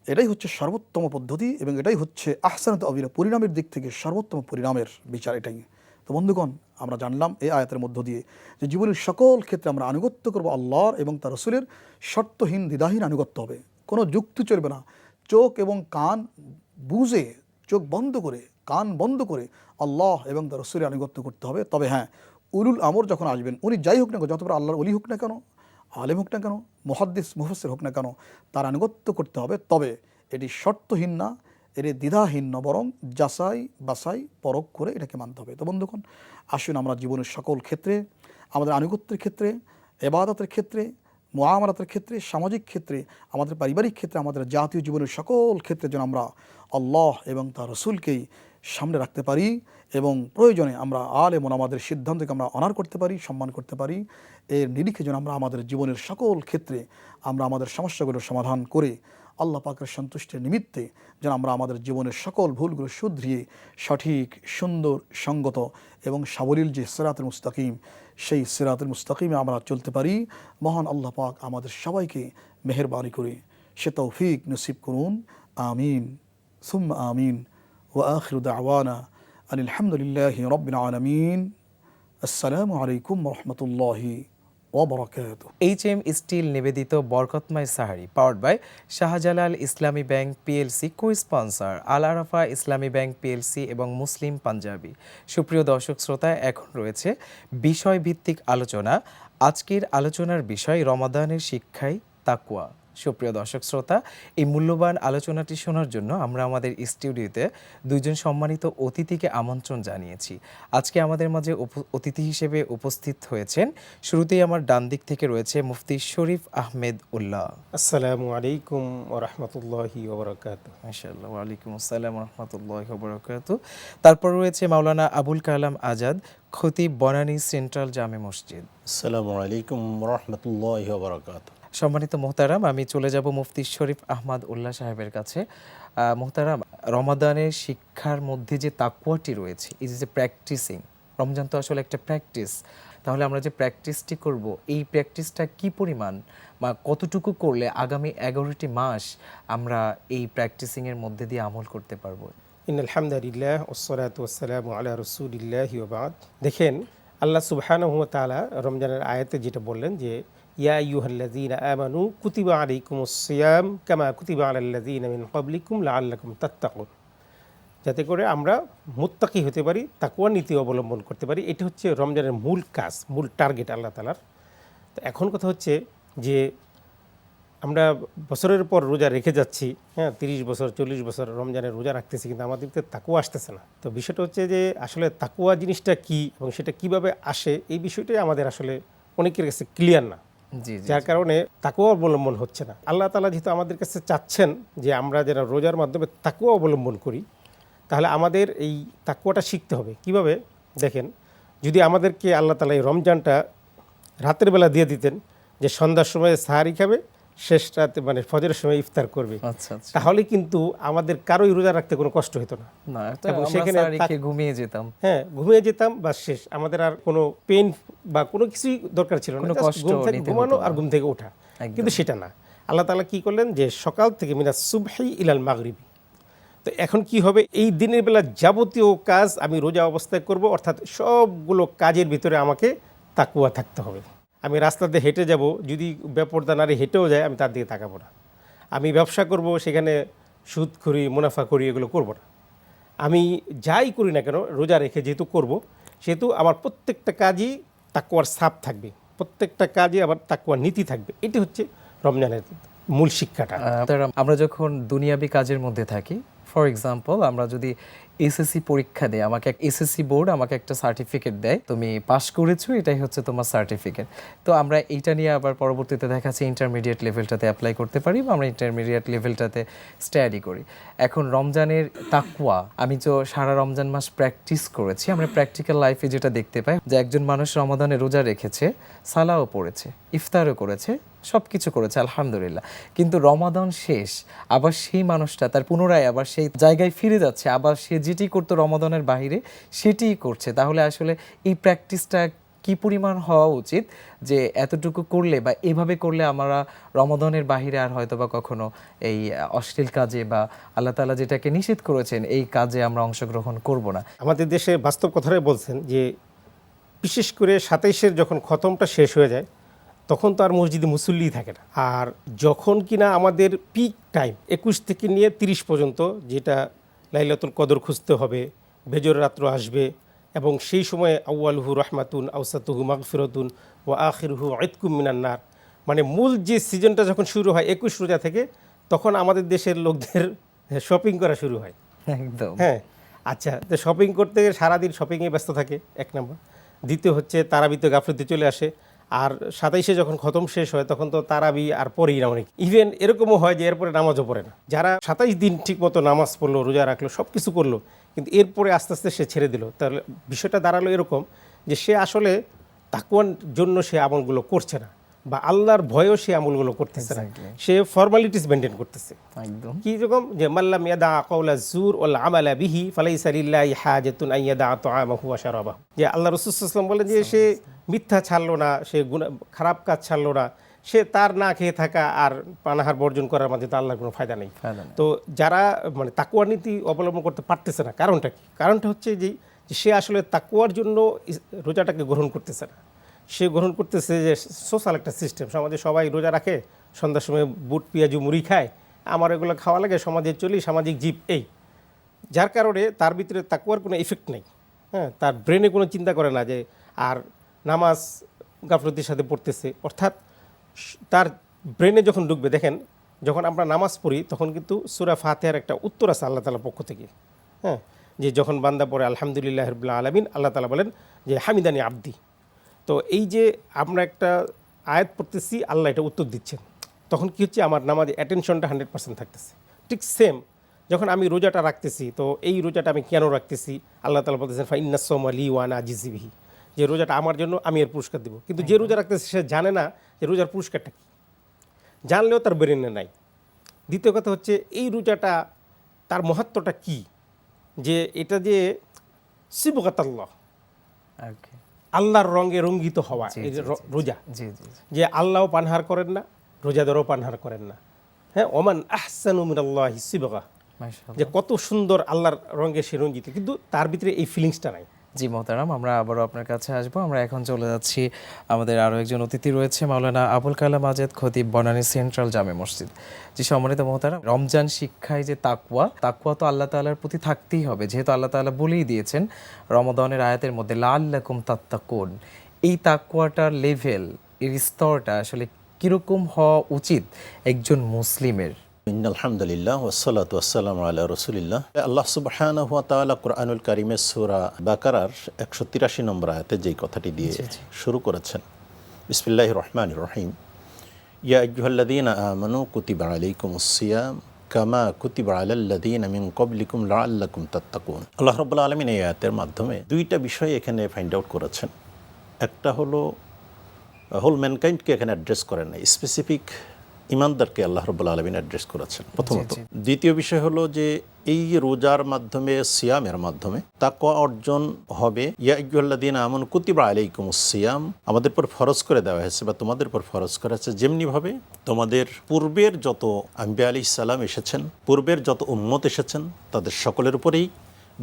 S4: এটাই হচ্ছে সর্বোত্তম পদ্ধতি এবং এটাই হচ্ছে আহসানু তা'ওয়িলা, পরিণামের দিক থেকে সর্বোত্তম পরিণামের বিচার এটাই। তো বন্ধুগণ, আমরা জানলাম এই আয়াতের মধ্য দিয়ে যে জীবনের সকল ক্ষেত্রে আমরা আনুগত্য করবো আল্লাহর এবং তার রসুলের, শর্তহীন দ্বিধাহীন আনুগত্য হবে, কোনো যুক্তি চলবে না। চোখ এবং কান বুঝে, চোখ বন্ধ করে, কান বন্ধ করে আল্লাহ এবং তার রসুলের আনুগত্য করতে হবে। তবে হ্যাঁ, উলুল আমর যখন আসবেন, উনি যাই হোক না কেন, যত বড় আল্লাহর ওলি হোক না কেন, আলেম হোক না কেন, মুহাদ্দিস মুফাসসির হোক না কেন, তার আনুগত্য করতে হবে। তবে এটি শর্তহীন না, এর দ্বিধাহীন না, বরং যাচাই বাছাই পরখ করে এটাকে মানতে হবে। তো বন্ধুগণ, আসুন আমরা জীবনের সকল ক্ষেত্রে, আমাদের আনুগত্যের ক্ষেত্রে, ইবাদতের ক্ষেত্রে, মুআমালাতের ক্ষেত্রে, সামাজিক ক্ষেত্রে, আমাদের পারিবারিক ক্ষেত্রে, আমাদের জাতীয় জীবনের সকল ক্ষেত্রে যেন আমরা আল্লাহ এবং তার রসুলকেই সামনে রাখতে পারি এবং প্রয়োজনে আমরা আলেম ওলামাদের সিদ্ধান্তকে আমরা অনার করতে পারি, সম্মান করতে পারি। এর নিরিখে যেন আমরা আমাদের জীবনের সকল ক্ষেত্রে আমরা আমাদের সমস্যাগুলোর সমাধান করে আল্লাহ পাকের সন্তুষ্টির নিমিত্তে যেন আমরা আমাদের জীবনের সকল ভুলগুলো শুধরিয়ে সঠিক, সুন্দর, সঙ্গত এবং সাবলীল যে সিরাতুল মুস্তাকিম, সেই সিরাতুল মুস্তাকিমে আমরা চলতে পারি। মহান আল্লাহ পাক আমাদের সবাইকে মেহেরবানি করে সে তৌফিক নসিব করুন। আমিন সুম্মা আমিন। ওয়া আখিরু দাওয়ানা আনিল হামদুলিল্লাহি রাব্বিল আলামিন। আসসালামু আলাইকুম ওয়া রাহমাতুল্লাহি ওয়া বারাকাতুহু।
S2: HM স্টিল নিবেদিত বরকতময় sehri powered by Shahjalal Islami bank PLC, co sponsor Al Arafah Islami bank PLC এবং মুসলিম পাঞ্জাবি। সুপ্রিয় দর্শক শ্রোতা, এখন রয়েছে বিষয়ভিত্তিক আলোচনা। আজকের আলোচনার বিষয় রমাদানের শিক্ষায় তাকওয়া। সুপ্রিয় দর্শক শ্রোতা, এই মূল্যবান আলোচনাটি শোনার জন্য আমরা আমাদের স্টুডিওতে দুইজন সম্মানিত অতিথিকে আমন্ত্রণ জানিয়েছি। আজকে আমাদের মাঝে অতিথি হিসেবে উপস্থিত হয়েছেন, শুরুতেই আমার ডান দিক থেকে রয়েছে মুফতি শরীফ আহমেদ উল্লাহ।
S5: আসসালামু আলাইকুম ওয়া রাহমাতুল্লাহি ওয়া বারাকাতুহু।
S2: মাশাআল্লাহ, ওয়া আলাইকুম আসসালাম ওয়া রাহমাতুল্লাহি ওয়া বারাকাতুহু। তারপর রয়েছে মাওলানা আবুল কালাম আজাদ, খতিব, বনানী সেন্ট্রাল জামে মসজিদ।
S6: আসসালামু আলাইকুম ওয়া রাহমাতুল্লাহি ওয়া বারাকাতুহু।
S2: সম্মানিত মোহতারাম, আমি চলে যাব মুফতি শরীফ আহমদ উল্লাহ সাহেবের কাছে। মোহতারাম, রমাদানের শিক্ষার মধ্যে যে তাকওয়াটি রয়েছে, ইজ এ প্র্যাকটিসিং। রমজান তো আসলে একটা প্র্যাকটিস। তাহলে আমরা যে প্র্যাকটিসটি করব, এই প্র্যাকটিসটা কি পরিমাণ বা কতটুকু করলে আগামী 11টি মাস আমরা এই প্র্যাকটিসিংয়ের মধ্যে দিয়ে আমল করতে পারবো?
S5: ইন্নাল হামদুলিল্লাহ ওয়াসসালাতু ওয়াসসালামু আলা রাসূলিল্লাহি ওয়া বাদ। দেখেন, আল্লাহ সুবহানাহু ওয়া তাআলা রমজানের আয়াতে যেটা বললেন যে ইয়া আইয়ুহাল্লাযীনা আমানু কুতিবা আলাইকুমুস সিয়াম কামা কুতিবা আলাল্লাযীনা মিন ক্বাবলিকুম লাআল্লাকুম তাত্তাকুন, যাতে করে আমরা মুত্তাকি হতে পারি, তাকওয়া নীতি অবলম্বন করতে পারি। এটা হচ্ছে রমজানের মূল কাজ, মূল টার্গেট আল্লাহ তাআলার। তো এখন কথা হচ্ছে যে আমরা বছরের পর রোজা রেখে যাচ্ছি, 30 বছর 40 বছর রমজানের রোজা রাখতেছি, কিন্তু আমাদের তাকওয়া আসতেছে না। তো বিষয়টা হচ্ছে যে আসলে তাকওয়া জিনিসটা কি এবং সেটা কিভাবে আসে, এই বিষয়টাই আমাদের আসলে অনেকের কাছে ক্লিয়ার না,
S2: জি,
S5: যার কারণে তাকওয়া অবলম্বন হচ্ছে না। আল্লাহ তাআলা যেহেতু আমাদের কাছে চাচ্ছেন যে আমরা যারা রোজার মাধ্যমে তাকওয়া অবলম্বন করি, তাহলে আমাদের এই তাকওয়াটা শিখতে হবে। কিভাবে? দেখেন, যদি আমাদেরকে আল্লাহ তাআলা এই রমজানটা রাতের বেলা দিয়ে দিতেন যে সন্ধ্যার সময় সাহারি খাবে, শেষ রাতে মানে ফজরের সময় ইফতার করবে,
S2: আচ্ছা আচ্ছা,
S5: তাহলে কিন্তু আমাদের কারোই রোজা রাখতে কোনো কষ্ট হতো না।
S2: না তো
S5: এবং
S2: আমরা
S5: সেখানে
S2: সাহারি খেয়ে ঘুমিয়ে যেতাম।
S5: ঘুমিয়ে যেতাম বা শেষ, আমাদের আর কোনো পেইন বা কোনো কিছুই দরকার ছিল না,
S2: কোনো
S5: Just
S2: কষ্ট
S5: ঘুম থেকে
S2: নিতে
S5: ঘুমানো
S2: হতো
S5: আর
S2: না।
S5: ঘুম থেকে ওঠা।
S2: একদম।
S5: কিন্তু সেটা না, আল্লাহ তাআলা কি করলেন যে সকাল থেকে মিনাস সুবহি ইলাল মাগরিবি। তো এখন কি হবে, এই দিনের বেলা যাবতীয় কাজ আমি রোজা অবস্থায় করব, অর্থাৎ সবগুলো কাজের ভিতরে আমাকে তাকওয়া থাকতে হবে। আমি রাস্তাতে হেঁটে যাব, যদি বেপরদা নারী হেঁটেও যায় আমি তার দিকে তাকাবো না। আমি ব্যবসা করব, সেখানে সুদ করি, মুনাফা করি, এগুলো করব না। আমি যাই করি না কেন রোজা রেখে যেহেতু করব, সেহেতু আমার প্রত্যেকটা কাজই তাকওয়ার ছাপ থাকবে, প্রত্যেকটা কাজে আবার তাকওয়ার নীতি থাকবে। এটি হচ্ছে রমজানের মূল শিক্ষাটা।
S2: আমরা যখন দুনিয়াবি কাজের মধ্যে থাকি, ফর এক্সাম্পল আমরা যদি এসএসসি পরীক্ষা দেয়, আমাকে এসএসসি বোর্ড আমাকে একটা সার্টিফিকেট দেয়, তুমি পাস করেছো, এটাই হচ্ছে তোমার সার্টিফিকেট। তো আমরা এইটা নিয়ে আবার পরবর্তীতে দেখা যাচ্ছে ইন্টারমিডিয়েট লেভেলটাতে অ্যাপ্লাই করতে পারি, বা আমরা ইন্টারমিডিয়েট লেভেলটাতে স্টাডি করি। এখন রমজানের তাকওয়া, আমি তো সারা রমজান মাস প্র্যাকটিস করেছি, আমরা প্র্যাকটিক্যাল লাইফে যেটা দেখতে পাই যে একজন মানুষ রমাদানে রোজা রেখেছে, সালাও পড়েছে, ইফতারও করেছে, সব কিছু করেছে আলহামদুলিল্লাহ, কিন্তু রমাদান শেষ, আবার সেই মানুষটা তার পুনরায় আবার সেই জায়গায় ফিরে যাচ্ছে, আবার সে যেটি করতো রমাদানের বাইরে সেটিই করছে। তাহলে আসলে এই প্র্যাকটিসটা কি পরিমাণ হওয়া উচিত যে এতটুকু করলে বা এভাবে করলে আমরা রমাদানের বাহিরে আর হয়তো বা কখনো এই অশ্লীল কাজে বা আল্লাহ তাআলা যেটাকে নিষেধ করেছেন এই কাজে আমরা অংশগ্রহণ করব না?
S5: আমাদের দেশে বাস্তব কথাটাই বলছেন যে বিশেষ করে 27-এর যখন খতমটা শেষ হয়ে যায়, তখন তো আর মসজিদে মুসল্লি থাকে না। আর যখন কিনা আমাদের পিক টাইম 21 থেকে নিয়ে 30 পর্যন্ত, যেটা লাইলাতুল কদর খুঁজতে হবে, বেজর রাত্র আসবে, এবং সেই সময় আউয়ালুহু রহমাতুন আওসাতুহু মাগফিরাতুন ওয়া আখিরুহু ইতকুম মিনান নার, মানে মূল যে সিজনটা যখন শুরু হয় 21 রোজা থেকে, তখন আমাদের দেশের লোকদের শপিং করা শুরু হয়।
S2: একদম।
S5: আচ্ছা, তো শপিং করতে সারাদিন শপিংয়ে ব্যস্ত থাকে, এক নম্বর। দ্বিতীয় হচ্ছে তারাবিতে গাফলতি চলে আসে, আর 27-এ যখন খতম শেষ হয় তখন তো তারাবি আর পরেই না অনেক, ইভেন এরকমও হয় যে এরপরে নামাজও পড়ে না। যারা 27 দিন ঠিক মতো নামাজ পড়লো, রোজা রাখলো, সব কিছু করলো, কিন্তু এরপরে আস্তে আস্তে সে ছেড়ে দিল, তাহলে বিষয়টা দাঁড়ালো এরকম যে সে আসলে তাকওয়ার জন্য সে আমলগুলো করছে না, বা আল্লাহর ভয়েও সে আমলগুলো করতেছে না, সে ফর্মালিটিস মেনটেন করতেছে।
S2: একদম
S5: কি রকম যে মাল্লাম ইয়াদা কাওলা যুর ওয়াল আমালা বিহি ফালাইসা লিল্লাহি হাজাতুন আন ইয়াদা তাআমাহু ওয়া শারাবাহু, যে আল্লাহ রাসূল সাল্লাল্লাহু আলাইহি ওয়াসাল্লাম বলেন যে সে মিথ্যা ছাড়লো না, সে খারাপ কাজ ছাড়লো না, সে তার না খেয়ে থাকা আর পানাহার বর্জন করার মাঝে তো আল্লাহর কোনো ফায়দা নেই। তো যারা মানে তাকওয়ার নীতি অবলম্বন করতে পারতেছে না, কারণটা কি? কারণটা হচ্ছে যে সে আসলে তাকওয়ার জন্য রোজাটাকে গ্রহণ করতেছে না, সে গ্রহণ করতেছে যে সোশ্যাল একটা সিস্টেম, সমাজে সবাই রোজা রাখে, সন্ধ্যার সময় বুট পেঁয়াজু মুড়ি খায়, আমার এগুলো খাওয়া লাগে, সমাজে চলি, সামাজিক জীব, এই যার কারণে তার ভিতরে তাকওয়ার কোনো ইফেক্ট নেই। হ্যাঁ, তার ব্রেনে কোনো চিন্তা করে না যে আর নামাজ গাফলতির সাথে পড়তেছে, অর্থাৎ তার ব্রেনে যখন ঢুকবে, দেখেন যখন আমরা নামাজ পড়ি তখন কিন্তু সূরা ফাতিহার একটা উত্তর আছে আল্লাহ তাআলার পক্ষ থেকে। হ্যাঁ, যে যখন বান্দা পড়ে আলহামদুলিল্লাহি রাব্বিল আলামিন, আল্লাহ তাআলা বলেন যে হামিদানি আব্দি। তো এই যে আমরা একটা আয়াত পড়তেছি, আল্লাহ এটা উত্তর দিচ্ছেন, তখন কি হচ্ছে, আমার নামাজে অ্যাটেনশনটা 100% থাকতেছে। ঠিক সেম যখন আমি রোজাটা রাখতেছি, তো এই রোজাটা আমি কেন রাখতেছি, আল্লাহ তাআলা বলতেছেন ফা ইন্নাস সাওমা লি ওয়া আনা আজিজি বিহি, যে রোজাটা আমার জন্য, আমি এর পুরস্কার দেব। কিন্তু যে রোজা রাখতেছে সে জানে না যে রোজার পুরস্কারটা কী, জানলেও তার ব্রেনে নাই। দ্বিতীয় কথা হচ্ছে এই রোজাটা তার মহত্বটা কি, যে এটা যে সিবগাতাল্লাহ,
S2: ওকে
S5: আল্লাহর রঙে রঙ্গিত হওয়া, এই যে রোজা,
S2: জি জি
S5: যে আল্লাহও পানহার করেন না, রোজাদারও পানহার করেন না। হ্যাঁ, ওমান আহসানু মিনাল্লাহি সিবগা,
S2: মাশাআল্লাহ।
S5: যে কত সুন্দর আল্লাহর রঙে সে রঞ্জিত, কিন্তু তার ভিতরে এই ফিলিংসটা নাই।
S2: জি মোহতারাম, আমরা আবারও আপনার কাছে আসবো। আমরা এখন চলে যাচ্ছি, আমাদের আরও একজন অতিথি রয়েছে, মাওলানা আবুল কালাম আজাদ খতিব, বনানী সেন্ট্রাল জামে মসজিদ। জি সম্মানিত মোহতারাম, রমজান শিক্ষায় যে তাকওয়া তো আল্লাহ তাআলার প্রতি থাকতেই হবে, যেহেতু আল্লাহ তাআলা বলেই দিয়েছেন রমাদানের আয়াতের মধ্যে লাআল্লাকুম তাত্তাকুন। এই তাকওয়াটার লেভেল, এর স্তরটা আসলে কিরকম হওয়া উচিত একজন মুসলিমের?
S6: আলহামদুলিল্লাহ ওয়াসসালাতু ওয়াসসালামু আলা রাসূলিল্লাহ। আল্লাহ সুবহানাহু ওয়া তাআলা কুরআনুল কারীমের সূরা বাকারার 183 নম্বর আয়াতে যেই কথাটি দিয়ে শুরু করেছেন, বিসমিল্লাহির রহমানির রহিম, ইয়া আইয়ুহাল্লাযীনা আমানু কুতিবা আলাইকুমুস সিয়াম কামা কুতিবা আলাল্লাযীনা মিন ক্বাবলিকুম লাআল্লাকুম তাত্তাকুন। আল্লাহ রাব্বুল আলামিন এই আয়াতের মাধ্যমে দুইটা বিষয় এখানে ফাইন্ড আউট করেছেন। একটা হলো হোল ম্যানকাইন্ডকে এখানে অ্যাড্রেস করেন না, স্পেসিফিক ইমানদারকে আল্লাহ রাব্বুল আলামিন অ্যাড্রেস করেছেন প্রথমত। দ্বিতীয় বিষয় হলো যে এই রোজার মাধ্যমে, সিয়ামের মাধ্যমে তাকওয়া অর্জন হবে। ইয়া আইয়ুহাল্লাযীনা আমানু কুতিবা আলাইকুমুস সিয়াম, আমাদের উপর ফরজ করে দেওয়া হয়েছে বা তোমাদের উপর ফরজ করা হয়েছে, যেমনিভাবে তোমাদের পূর্বের যত আম্বিয়া আলাইহিস সালাম এসেছেন, পূর্বের যত উম্মত এসেছেন, তাদের সকলের উপরেই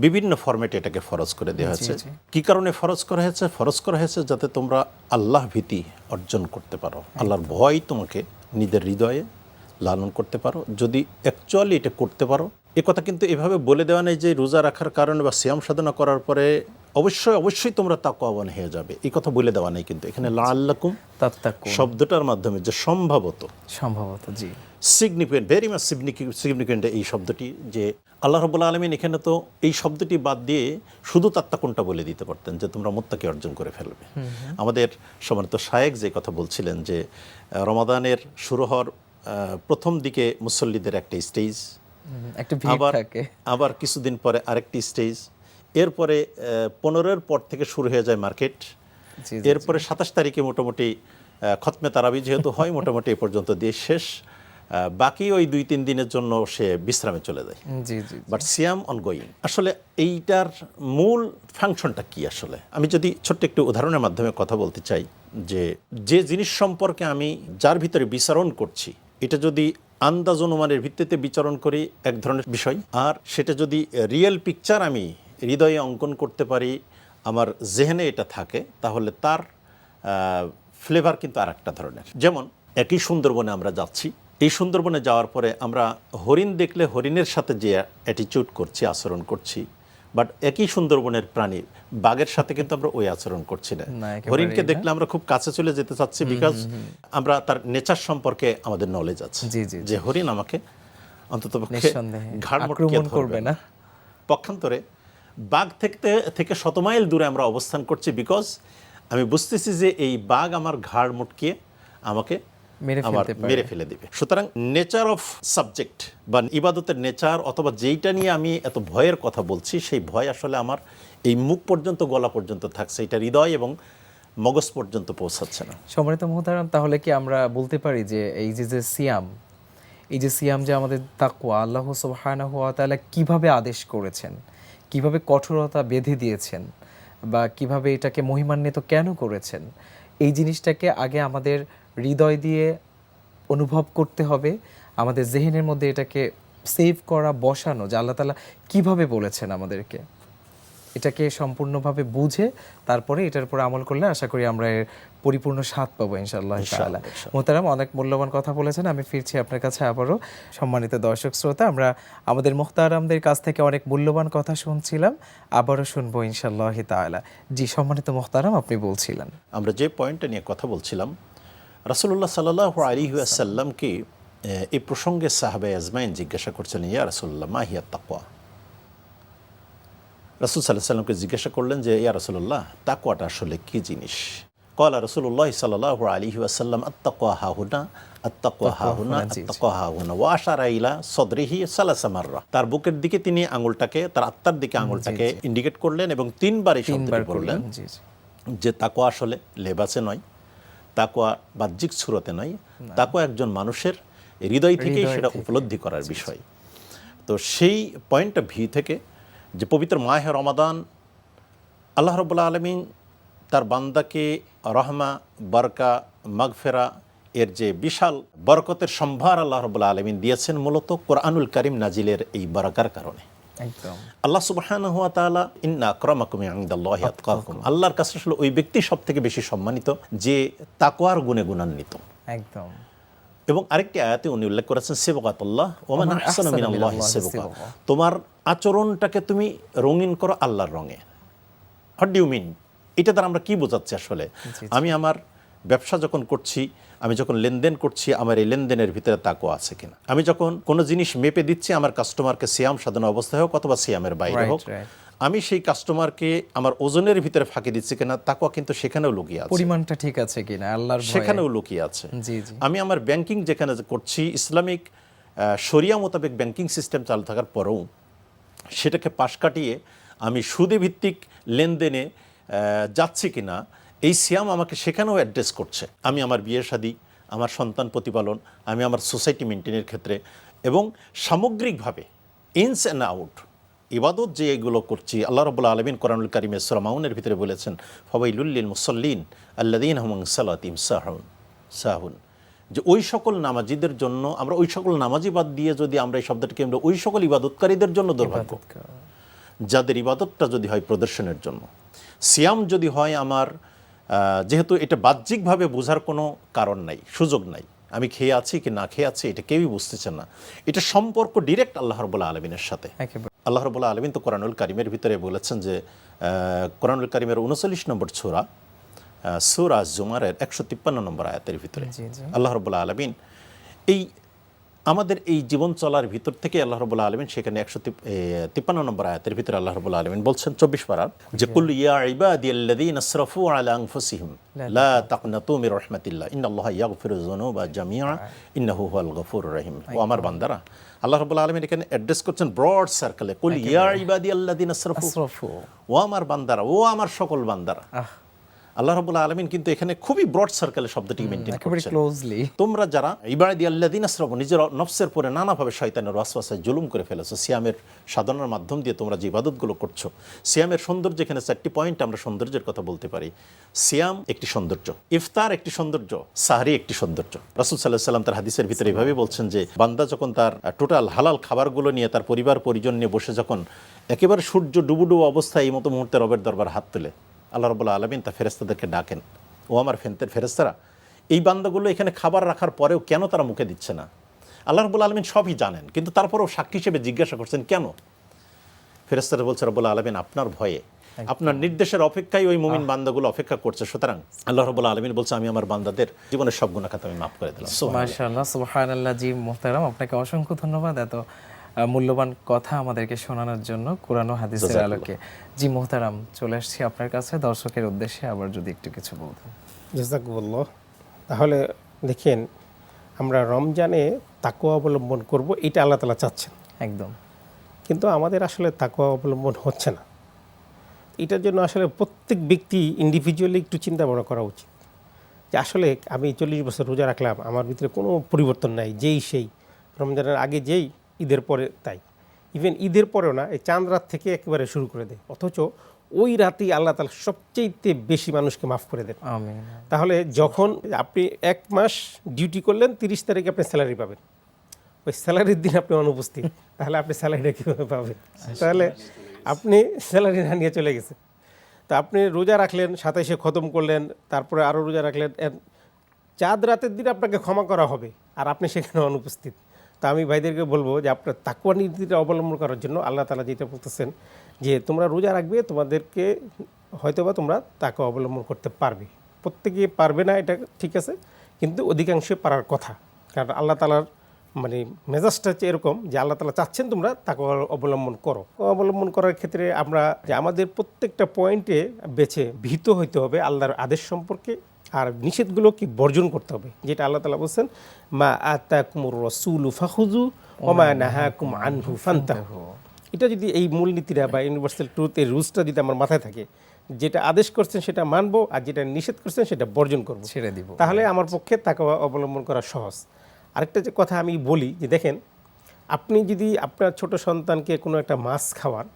S6: বিভিন্ন ফরম্যাটে এটাকে ফরজ করে দেওয়া হয়েছে। কি কারণে ফরজ করা হয়েছে? ফরজ করা হয়েছে যাতে তোমরা আল্লাহ ভীতি অর্জন করতে পারো, আল্লাহর ভয় তোমাকে নিজের হৃদয়ে লালন করতে পারো। যদি অ্যাকচুয়ালি এটা করতে পারো, এ কথা কিন্তু এভাবে বলে দেওয়া নেই যে রোজা রাখার কারণে বা সিয়াম সাধনা করার পরে অবশ্যই তোমরা তাকওয়াবান হয়ে যাবে, এই কথা বলে দেওয়া নেই। কিন্তু এখানে লাআল্লাকুম তাত্তাকুন শব্দটার মাধ্যমে যে সম্ভবত
S2: জি
S6: সিগনিফিকেন্ট, ভেরি মাচ সিগনিফিকেন্ট এই শব্দটি, যে আল্লাহ রাব্বুল আলামিন এখানে তো এই শব্দটি বাদ দিয়ে শুধু তাত্তাকুনটা বলে দিতে পারতেন যে তোমরা মুত্তাকি অর্জন করে ফেলবে। আমাদের সম্মানিত শায়েখ যে কথা বলছিলেন যে রমাদানের শুরু হওয়ার প্রথম দিকে মুসল্লিদের একটা স্টেজ, আবার কিছুদিন পরে আরেকটি স্টেজ, এরপরে 15-এর পর থেকে শুরু হয়ে যায় মার্কেট, এরপরে 27 তারিখে মোটামুটি খতমে তারাবি যেহেতু হয়, মোটামুটি এ পর্যন্ত দিয়ে শেষ, বাকি ওই 2-3 দিনের জন্য সে বিশ্রামে চলে যায়। But Siam ongoing. আসলে এইটার মূল ফাংশনটা কি? আসলে আমি যদি ছোট্ট একটু উদাহরণের মাধ্যমে কথা বলতে চাই, যে জিনিস সম্পর্কে আমি যার ভিতরে বিচারণ করছি, এটা যদি আন্দাজ অনুমানের ভিত্তিতে বিচারণ করি এক ধরনের বিষয়, আর সেটা যদি রিয়েল পিকচার আমি হৃদয়ে অঙ্কন করতে পারি, আমার জেহেনে এটা থাকে, তাহলে তার ফ্লেভার কিন্তু আর একটা ধরনের। যেমন একই সুন্দরবনে আমরা যাচ্ছি, এই সুন্দরবনে যাওয়ার পরে আমরা হরিণ দেখলে হরিণের সাথে যে অ্যাটিচিউড করছি, আচরণ করছি, বাট একই সুন্দরবনের প্রাণী বাঘের সাথে কিন্তু আমরা ওই আচরণ করছি না। হরিণকে দেখলে আমরা খুব কাছে চলে যেতে চাচ্ছি, বিকজ আমরা তার নেচার সম্পর্কে আমাদের নলেজ আছে যে হরিণ আমাকে অন্তত ঘাড় মটকে ধরবে না। পক্ষান্তরে বাঘ থেকে 100 মাইল দূরে আমরা অবস্থান করছি, বিকজ আমি বুঝতেছি যে এই বাঘ আমার ঘাড় মুটকিয়ে আমাকে
S2: মেরে
S6: আমার
S2: ফেলতে পারে।
S6: মেরে ফেলে দিবে। সুতরাং নেচার অফ সাবজেক্ট বা ইবাদতের নেচার অথবা যেইটা নিয়ে আমি এত ভয়ের কথা বলছি, সেই ভয় আসলে আমার এই মুখ পর্যন্ত, গলা পর্যন্ত থাকছে, এটা হৃদয় এবং মগজ পর্যন্ত পৌঁছাচ্ছে না।
S2: সম্মানিত মুহতারাম, তাহলে কি আমরা বলতে পারি যে এই যে সিয়াম, এই যে সিয়াম যে আমাদের তাকওয়া, আল্লাহ সুবহানাহু ওয়া তাআলা কিভাবে আদেশ করেছেন, কিভাবে কঠোরতা বেঁধে দিয়েছেন, বা কিভাবে এটাকে মহিমান্বিত কেন করেছেন, এই জিনিসটাকে আগে আমাদের হৃদয় দিয়ে অনুভব করতে হবে, আমাদের জেহেনের মধ্যে এটাকে সেভ করা, বসানো, যে আল্লাহ তাআলা কিভাবে বলেছেন আমাদেরকে, এটাকে সম্পূর্ণভাবে বুঝে তারপরে এটার উপর আমল করলে আশা করি আমরা এর পরিপূর্ণ স্বাদ পাবো ইনশাআল্লাহ তাআলা। মোহতারাম, অনেক মূল্যবান কথা বলেছেন। আমি ফিরছি আপনার কাছে আবারও। সম্মানিত দর্শক শ্রোতা, আমরা আমাদের মুহতারামদের কাছ থেকে অনেক মূল্যবান কথা শুনছিলাম, আবারও শুনবো ইনশাআল্লাহ তাআলা। জি সম্মানিত মুহতারাম, আপনি বলছিলেন।
S6: আমরা যে পয়েন্টটা নিয়ে কথা বলছিলাম, রাসূলুল্লাহ সাল্লাল্লাহু আলাইহি ওয়াসাল্লামকে এই প্রসঙ্গে সাহাবায়ে আজমাইন জিজ্ঞাসা করছিলেন, ইয়া রাসূলুল্লাহ মা হিয়া তাকওয়া। রাসূল সাল্লাল্লাহু আলাইহি ওয়াসাল্লামকে জিজ্ঞাসা করলেন যে, ইয়া রাসূলুল্লাহ তাকওয়াটা আসলে কি জিনিস? ক্বালা রাসূলুল্লাহ সাল্লাল্লাহু আলাইহি ওয়াসাল্লাম আত-তাকওয়া হাহুনা, আত-তাকওয়া হাহুনা, আত-তাকওয়া হাহুনা, ওয়া আশারা ইলা সাদরিহি সালাসা মাররা। তার বুকের দিকে তিনি আঙুলটাকে, তার আত্মার দিকে আঙুলটাকে ইন্ডিকেট করলেন এবং তিনবার এই শব্দটি বললেন যে তাকওয়া আসলে লেবাসে নয়, তাকওয়া বাহ্যিক সুরতে নয়, তাকওয়া একজন মানুষের হৃদয় থেকেই সেটা উপলব্ধি করার বিষয়। তো সেই পয়েন্টটা থেকে যে পবিত্র মাহে রমাদান, আল্লাহ রাব্বুল আলামিন তার বান্দাকে রহমা, বারকা, মাগফেরা এর যে বিশাল বরকতের সম্ভার আল্লাহ রাব্বুল আলামিন দিয়েছেন মূলত কোরআনুল কারীম নাজিলের এই বারাকার কারণে।
S2: একদম
S6: আল্লাহ সুবহানাহু ওয়া তাআলা ইন্না আকরামাকুম ইনদাল্লাহি আতকাকুম, আল্লাহর কাছে আসলে ওই ব্যক্তি সবথেকে বেশি সম্মানিত যে তাকওয়ার গুণে গুণান্বিত।
S2: একদম।
S6: এবং আরেকটি আয়াতে উনি উল্লেখ করেছেন সিবগাতুল্লাহ ওয়া মান আহসানু মিনাল্লাহি সিবগা, তোমার আচরণটাকে তুমি রঙিন করো আল্লাহর রঙে। What do you mean? এটা দ্বারা আমরা কি বোঝাচ্ছি আসলে? আমি আমার ব্যবসা যখন করছি, আমি যখন লেনদেন করছি, আমার এই লেনদেনের ভিতরে তাকওয়া আছে কিনা? আমি যখন কোনো জিনিস মেপে দিচ্ছি আমার কাস্টমারকে, সিয়াম সাধনা অবস্থায় হোক অথবা সিয়ামের বাইরে হোক, আমি সেই কাস্টমারকে আমার ওজনের ভিতরে ফাঁকি দিচ্ছি কিনা, তাকওয়া কিন্তু সেখানেও লুকিয়ে আছে,
S2: পরিমাণটা ঠিক আছে কিনা আল্লাহর ভয়ে
S6: সেখানেও লুকিয়ে আছে।
S2: জি জি।
S6: আমি আমার ব্যাংকিং যেখানে করছি, ইসলামিক শরিয়া মোতাবেক ব্যাংকিং সিস্টেম চালু থাকার পরেও সেটাকে পাশ কাটিয়ে আমি সুদে ভিত্তিক লেনদেনে যাচ্ছি কিনা, এই সিয়াম আমাকে সেখানেও অ্যাড্রেস করছে। আমি আমার বিয়ে শাদী, আমার সন্তান প্রতিপালন, আমি আমার সোসাইটি মেনটেনের ক্ষেত্রে এবং সামগ্রিকভাবে ইনস অ্যান্ড আউট ইবাদত যে এগুলো করছি, আল্লাহ রাব্বুল আলামিন কোরআনুল কারীমে সূরা মাউনের ভিতরে বলেছেন ফাওয়াইলুল লিল মুসাল্লিন আল্লাযীনা হুম আন সালাতিহিম সাহুন, যে ওই সকল নামাজিদের জন্য, আমরা ওই সকল নামাজি বাদ দিয়ে যদি আমরা এই শব্দটাকে আমরা ওই সকল ইবাদতকারীদের জন্য দুর্ভাগ্য, যাদের ইবাদতটা যদি হয় প্রদর্শনের জন্য। সিয়াম যদি হয় আমার, যেহেতু এটা বাহ্যিকভাবে বোঝার কোনো কারণ নাই, সুযোগ নাই, আমি খেয়ে আছি কি না খেয়ে আছি এটা কেউই বুঝতেছে না, এটা সম্পর্ক ডিরেক্ট আল্লাহ রাব্বুল আলামিনের সাথে। আল্লাহ রাব্বুল আলামিন তো কোরআনুল কারীমের ভিতরে বলেছেন যে, কোরআনুল কারীমের 39 নম্বর সূরা জুমারের 153 নম্বর আয়াতের ভিতরে আল্লাহ রাব্বুল আলামিন এই আমাদের এই জীবন চলার ভিতর থেকে আল্লাহ রাব্বুল আলামিন সেখানে 153 নম্বর আয়াতের ভিতরে আল্লাহ রাব্বুল আলামিন বলছেন 24 পারার, যে কুল ইয়া ইবাদিয়াল্লাযীনা আসরাফু আলা আনফুসিহিম লা তাকনাতু মির রাহমাতিল্লাহ ইন্নাল্লাহা ইয়াগফিরুয যুনুবা জামিআ ইন্নাহু হুয়াল গফুরুর রহিম। ও আমার বান্দারা, আল্লাহ রাব্বুল আলামিন এখানে অ্যাড্রেস করছেন ব্রড সার্কেলে, কুল ইয়া ইবাদিয়াল্লাযীনা আসরাফু, ও আমার বান্দারা, ও আমার সকল বান্দারা। আল্লাহ রাব্বুল আলামিন কিন্তু এখানে খুবই ব্রড সার্কেলে শব্দটি মেইনটেইন করছেন। তোমরা যারা ইবাদিয়াল্লাযীনা আসরাফু, নিজের নফসের পরে নানাভাবে শয়তানের ওয়াসওয়াসায় জুলুম করে ফেলেছো, সিয়ামের সাধনার মাধ্যম দিয়ে তোমরা যে ইবাদতগুলো করছো, সিয়ামের সৌন্দর্য এখানে 4টি পয়েন্ট আমরা সৌন্দর্যের কথা বলতে পারি। সিয়াম একটি সৌন্দর্য, ইফতার একটি সৌন্দর্য, সাহরি একটি সৌন্দর্য। রাসূল সাল্লাল্লাহু আলাইহি ওয়াসাল্লাম তার হাদিসের ভিতরে এভাবে বলছেন যে, বান্দা যখন তার টোটাল হালাল খাবারগুলো নিয়ে তার পরিবার পরিজন নিয়ে বসে যখন একেবারে সূর্য ডুবুডুবু অবস্থায় এই মতো মুহূর্তে রবের দরবার হাত তুলে, আল্লাহ রাব্বুল আলামিন তার ফেরেশতাদেরকে ডাকেন, ও আমার ফেরেশতারা, এই বান্দাগুলো এখানে খাবার রাখার পরেও কেন তারা মুখে দিচ্ছে না? আল্লাহ রাব্বুল আলামিন সবই জানেন, কিন্তু তারপরেও সাক্ষী হিসেবে জিজ্ঞাসা করছেন কেন? ফেরেশতারা বলছে, রাব্বুল আলামিন আপনার ভয়ে, আপনার নির্দেশের অপেক্ষায় ওই মুমিন বান্দাগুলো অপেক্ষা করছে, সুতরাং আল্লাহ রাব্বুল আলামিন বলছে আমি আমার বান্দাদের জীবনের সব গুনাহ খাতা আমি মাফ করে দিলাম।
S2: মাশাআল্লাহ, সুবহানাল্লাহ। জি মুহতারাম, আপনাকে অসংখ্য ধন্যবাদ এত মূল্যবান কথা আমাদেরকে শোনানোর জন্য কোরআন ও হাদিসের
S6: জাযাকাল্লাহ।
S2: আলোকে। জি মোহতারাম, চলে আসছি আপনার কাছে দর্শকের উদ্দেশ্যে, আবার যদি একটু কিছু বলতেন।
S5: জাযাকুমুল্লাহ। তাহলে দেখেন, আমরা রমজানে তাকওয়া অবলম্বন করব, এটা আল্লাহ তাআলা চাচ্ছেন,
S2: একদম।
S5: কিন্তু আমাদের আসলে তাকওয়া অবলম্বন হচ্ছে না। এটার জন্য আসলে প্রত্যেক ব্যক্তি ইন্ডিভিজুয়ালি একটু চিন্তা ভাবনা করা উচিত যে আসলে আমি 40 বছর রোজা রাখলাম, আমার ভিতরে কোনো পরিবর্তন নাই, যেই সেই রমজানের আগে যেই, ঈদের পরে তাই। ইভেন ঈদের পরেও না, এই চাঁদ রাত থেকে একেবারে শুরু করে দেয়, অথচ ওই রাতেই আল্লাহ তাআলা সবচেয়ে বেশি মানুষকে মাফ করে দেন।
S2: আমিন।
S5: তাহলে যখন আপনি 1 মাস ডিউটি করলেন, 30 তারিখে আপনি স্যালারি পাবেন, ওই স্যালারির দিন আপনি অনুপস্থিত, তাহলে আপনি স্যালারিটা কীভাবে পাবেন? তাহলে আপনি স্যালারি না নিয়ে চলে গেছেন। তা আপনি রোজা রাখলেন, 27-এ খতম করলেন, তারপরে আরও রোজা রাখলেন, চাঁদ রাতের দিন আপনাকে ক্ষমা করা হবে, আর আপনি সেখানে অনুপস্থিত। তো আমি ভাইদেরকে বলবো যে আপনার তাকওয়া নীতিটা অবলম্বন করার জন্য আল্লাহ তাআলা যেটা বলতেছেন যে তোমরা রোজা রাখবে, তোমাদেরকে হয়তোবা তোমরা তাকওয়া অবলম্বন করতে পারবে। প্রত্যেকে পারবে না, এটা ঠিক আছে, কিন্তু অধিকাংশই পারার কথা। কারণ আল্লাহ তাআলার মানে মেজাজটা হচ্ছে এরকম যে আল্লাহ তাআলা চাচ্ছেন তোমরা তাকওয়া অবলম্বন করো। অবলম্বন করার ক্ষেত্রে আমরা যে আমাদের প্রত্যেকটা পয়েন্টে বেছে ভীত হইতে হবে আল্লাহর আদেশ সম্পর্কে, আর নিষেধগুলোকে বর্জন করতে হবে। যেটা আল্লাহ তাআলা বলছেন, মা আতাকুমুর রাসূলু ফাখুযু ওয়া মা নাহাকুম আনহু ফান্তাহু। এটা যদি এই মূলনীতিটা বা ইউনিভার্সাল ট্রুথ, এই রুলসটা যদি আমার মাথায় থাকে, যেটা আদেশ করছেন সেটা মানবো, আর যেটা নিষেধ করছেন সেটা বর্জন করবো,
S2: ছেড়ে দিব।
S5: তাহলে আমার পক্ষে তাকওয়া অবলম্বন করা সহজ। আরেকটা যে কথা আমি বলি যে দেখেন, আপনি যদি আপনার ছোট সন্তানকে কোনো একটা মাছ খাওয়ান,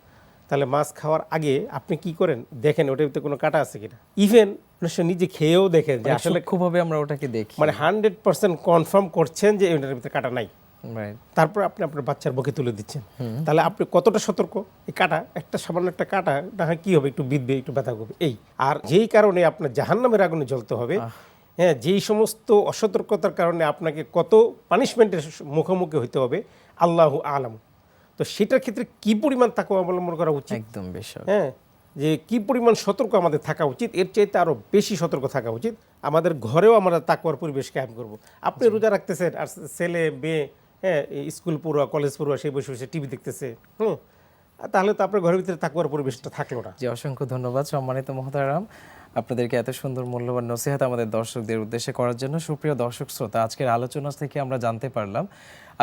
S5: তাহলে মাছ খাওয়ার আগে আপনি কি করেন, দেখেন ওটার ভিতরে কোনো কাঁটা আছে কিনা। ইভেন নিজে খেয়েও দেখেন যে আসলে
S2: সূক্ষ্মভাবে আমরা ওটাকে দেখি।
S5: মানে 100% কনফার্ম করছেন যে ওটার ভিতরে কাঁটা নাই,
S2: রাইট।
S5: তারপর আপনি আপনার বাচ্চার বুকে তুলে দিচ্ছেন। তাহলে আপনি কতটা সতর্ক? এই কাঁটা, একটা সামান্য একটা কাঁটা না হয় কী হবে, একটু বিঁধবে, একটু ব্যথা করবে, এই। আর যেই কারণে আপনার জাহান্নামের আগুনে জ্বলতে হবে, হ্যাঁ, যেই সমস্ত অসতর্কতার কারণে আপনাকে কত পানিশমেন্টের মুখোমুখি হইতে হবে, আল্লাহু আলাম। তো সেটার ক্ষেত্রে কি পরিমাণ তাকওয়া অবলম্বন করা উচিত,
S2: একদম বেশি।
S5: হ্যাঁ, যে কি পরিমাণ সতর্ক আমাদের থাকা উচিত, এর চাইতে আরও বেশি সতর্ক থাকা উচিত। আমাদের ঘরেও আমরা তাকওয়ার পরিবেশ কায়েম করব। আপনি রোজা রাখতেছেন, আর ছেলে মেয়ে, হ্যাঁ, স্কুল পড়ুয়া, কলেজ পড়ুয়া, সেই বসে বসে টিভি দেখতেছে, তাহলে তো আপনার ঘরের ভিতরে তাকওয়ার পরিবেশটা থাকলো না।
S2: জি, অসংখ্য ধন্যবাদ সম্মানিত মোহতারাম, আপনাদেরকে এত সুন্দর মূল্যবান নসিহত আমাদের দর্শকদের উদ্দেশ্যে করার জন্য। সুপ্রিয় দর্শক শ্রোতা, আজকের আলোচনা থেকে আমরা জানতে পারলাম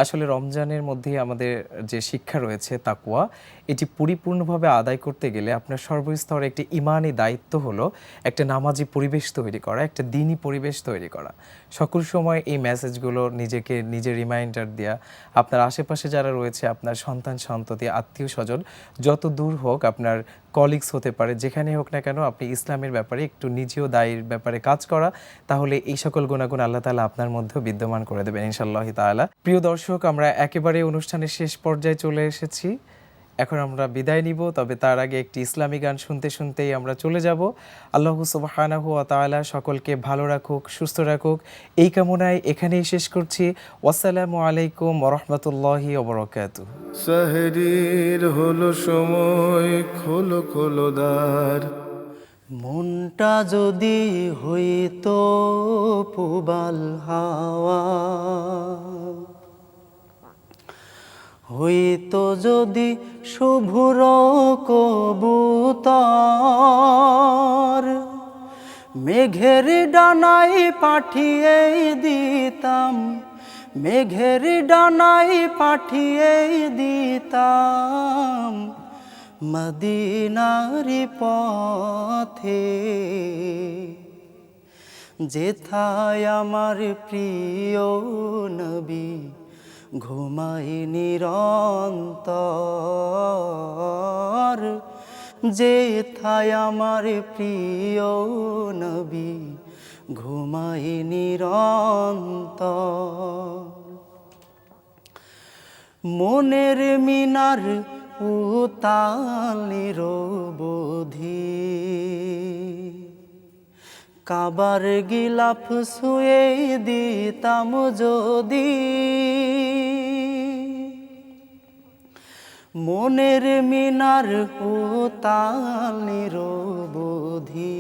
S2: আসলে রমজানের মধ্যে আমাদের যে শিক্ষা রয়েছে তাকওয়া, এটি পরিপূর্ণভাবে আদায় করতে গেলে আপনার সর্বস্তরে একটি ইমানি দায়িত্ব হলো একটা নামাজি পরিবেশ তৈরি করা, একটা দ্বীনি পরিবেশ তৈরি করা। সকল সময় এই মেসেজগুলো নিজেকে নিজে রিমাইন্ডার দেওয়া, আপনার আশেপাশে যারা রয়েছে, আপনার সন্তান সন্ততি, আত্মীয় স্বজন, যত দূর হোক, আপনার কলিগস হতে পারে, যেখানে হোক না কেন, আপনি ইসলামের ব্যাপারে একটু নিজেও দায়ের ব্যাপারে কাজ করা, তাহলে এই সকল গুণাগুণ আল্লাহ তাআলা আপনার মধ্যেও বিদ্যমান করে দেবেন ইনশাআল্লাহ তাআলা। প্রিয় দর্শক, আমরা একেবারে অনুষ্ঠানের শেষ পর্যায়ে চলে এসেছি। এখন আমরা বিদায় নিব, তবে তার আগে একটি ইসলামী গান শুনতে শুনতেই আমরা চলে যাব। আল্লাহ সুবহানাহু ওয়া তাআলা সকলকে ভালো রাখুক, সুস্থ রাখুক, এই কামনায় এখানেই শেষ করছি। ওয়াসসালামু আলাইকুম ওয়া রাহমাতুল্লাহি ওয়া বারাকাতুহু।
S1: সাহরির হলো সময়, খোলো খোলো দ্বার।
S3: মনটা যদি হইতো পুবাল হাওয়া, হইতো যদি শুভ্র কবুতর, মেঘের ডানায় পাঠিয়ে দিতাম, মেঘের ডানায় পাঠিয়ে দিতাম মদিনারি পথে, যেথায় আমার প্রিয় নবী ঘুমায় নিরন্তর, যেথায় আমার প্রিয় নবী ঘুমায় নিরন্তর। মনের মিনার উতাল নিরবধি, কাবার গিলাফ ছুঁয়ে দিতাম যদি, মনের মিনার উতাল নিরবধি,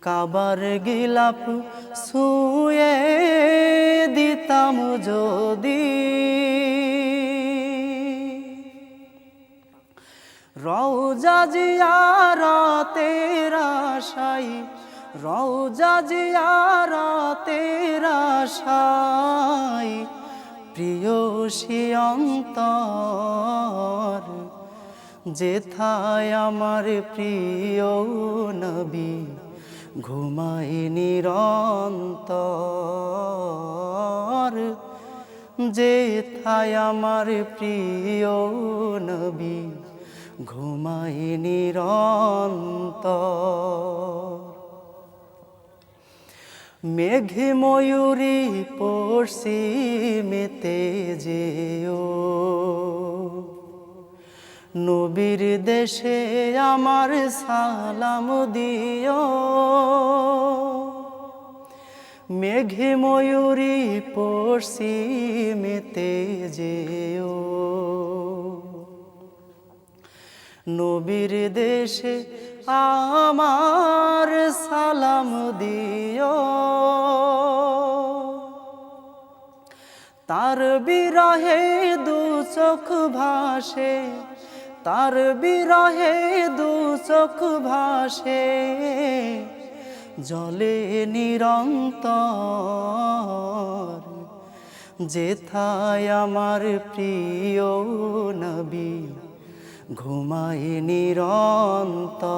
S3: কাবার গিলাফ ছুঁয়ে দিতাম যদি, রওজা জিয়ারতের আশায়, রওজা জিয়ারতের আশায় প্রিয়সী অন্তর, যেথায় আমার প্রিয় নবী ঘুমায় নিরন্তর, যেথায় আমার প্রিয় নবী ঘুমায় নিরন্তর। মেঘে ময়ূরী পশ্চিমেতে যেও, নবীর দেশে আমার সালাম দিও। মেঘে ময়ূরী পশ্চিমেতে যেও, নবীর দেশে আমার সালাম দিও। তার বিরহে দু চোখ ভাসে, তার বিরহে দু চোখ ভাসে, জলে নিরন্তর, যেথায় আমার প্রিয় নবী ঘুমায় নিরন্তর,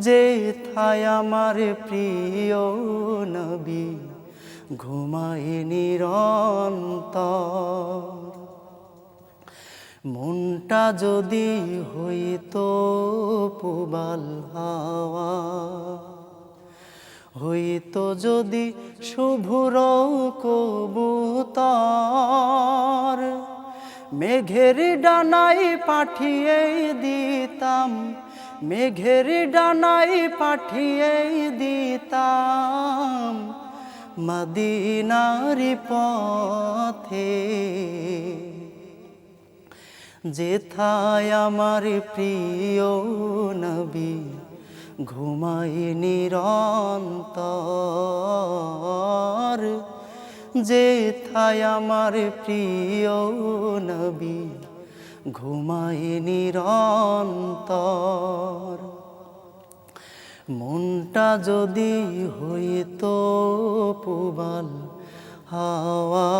S3: যেথায় আমার প্রিয় নবী ঘুমায় নিরন্তর। মনটা যদি হইতো পুবাল হাওয়া, হইতো যদি শুভ্র কবুতর, মেঘের ডানায় পাঠিয়ে দিতাম, মেঘের ডানায় পাঠিয়ে দিতাম মদিনার পথে, যেথায় আমার প্রিয় নবী ঘুমায় নিরন্তর, যেথায় আমার প্রিয় নবী ঘুমায় নিরন্তর। মনটা যদি হইতো পুবাল হাওয়া।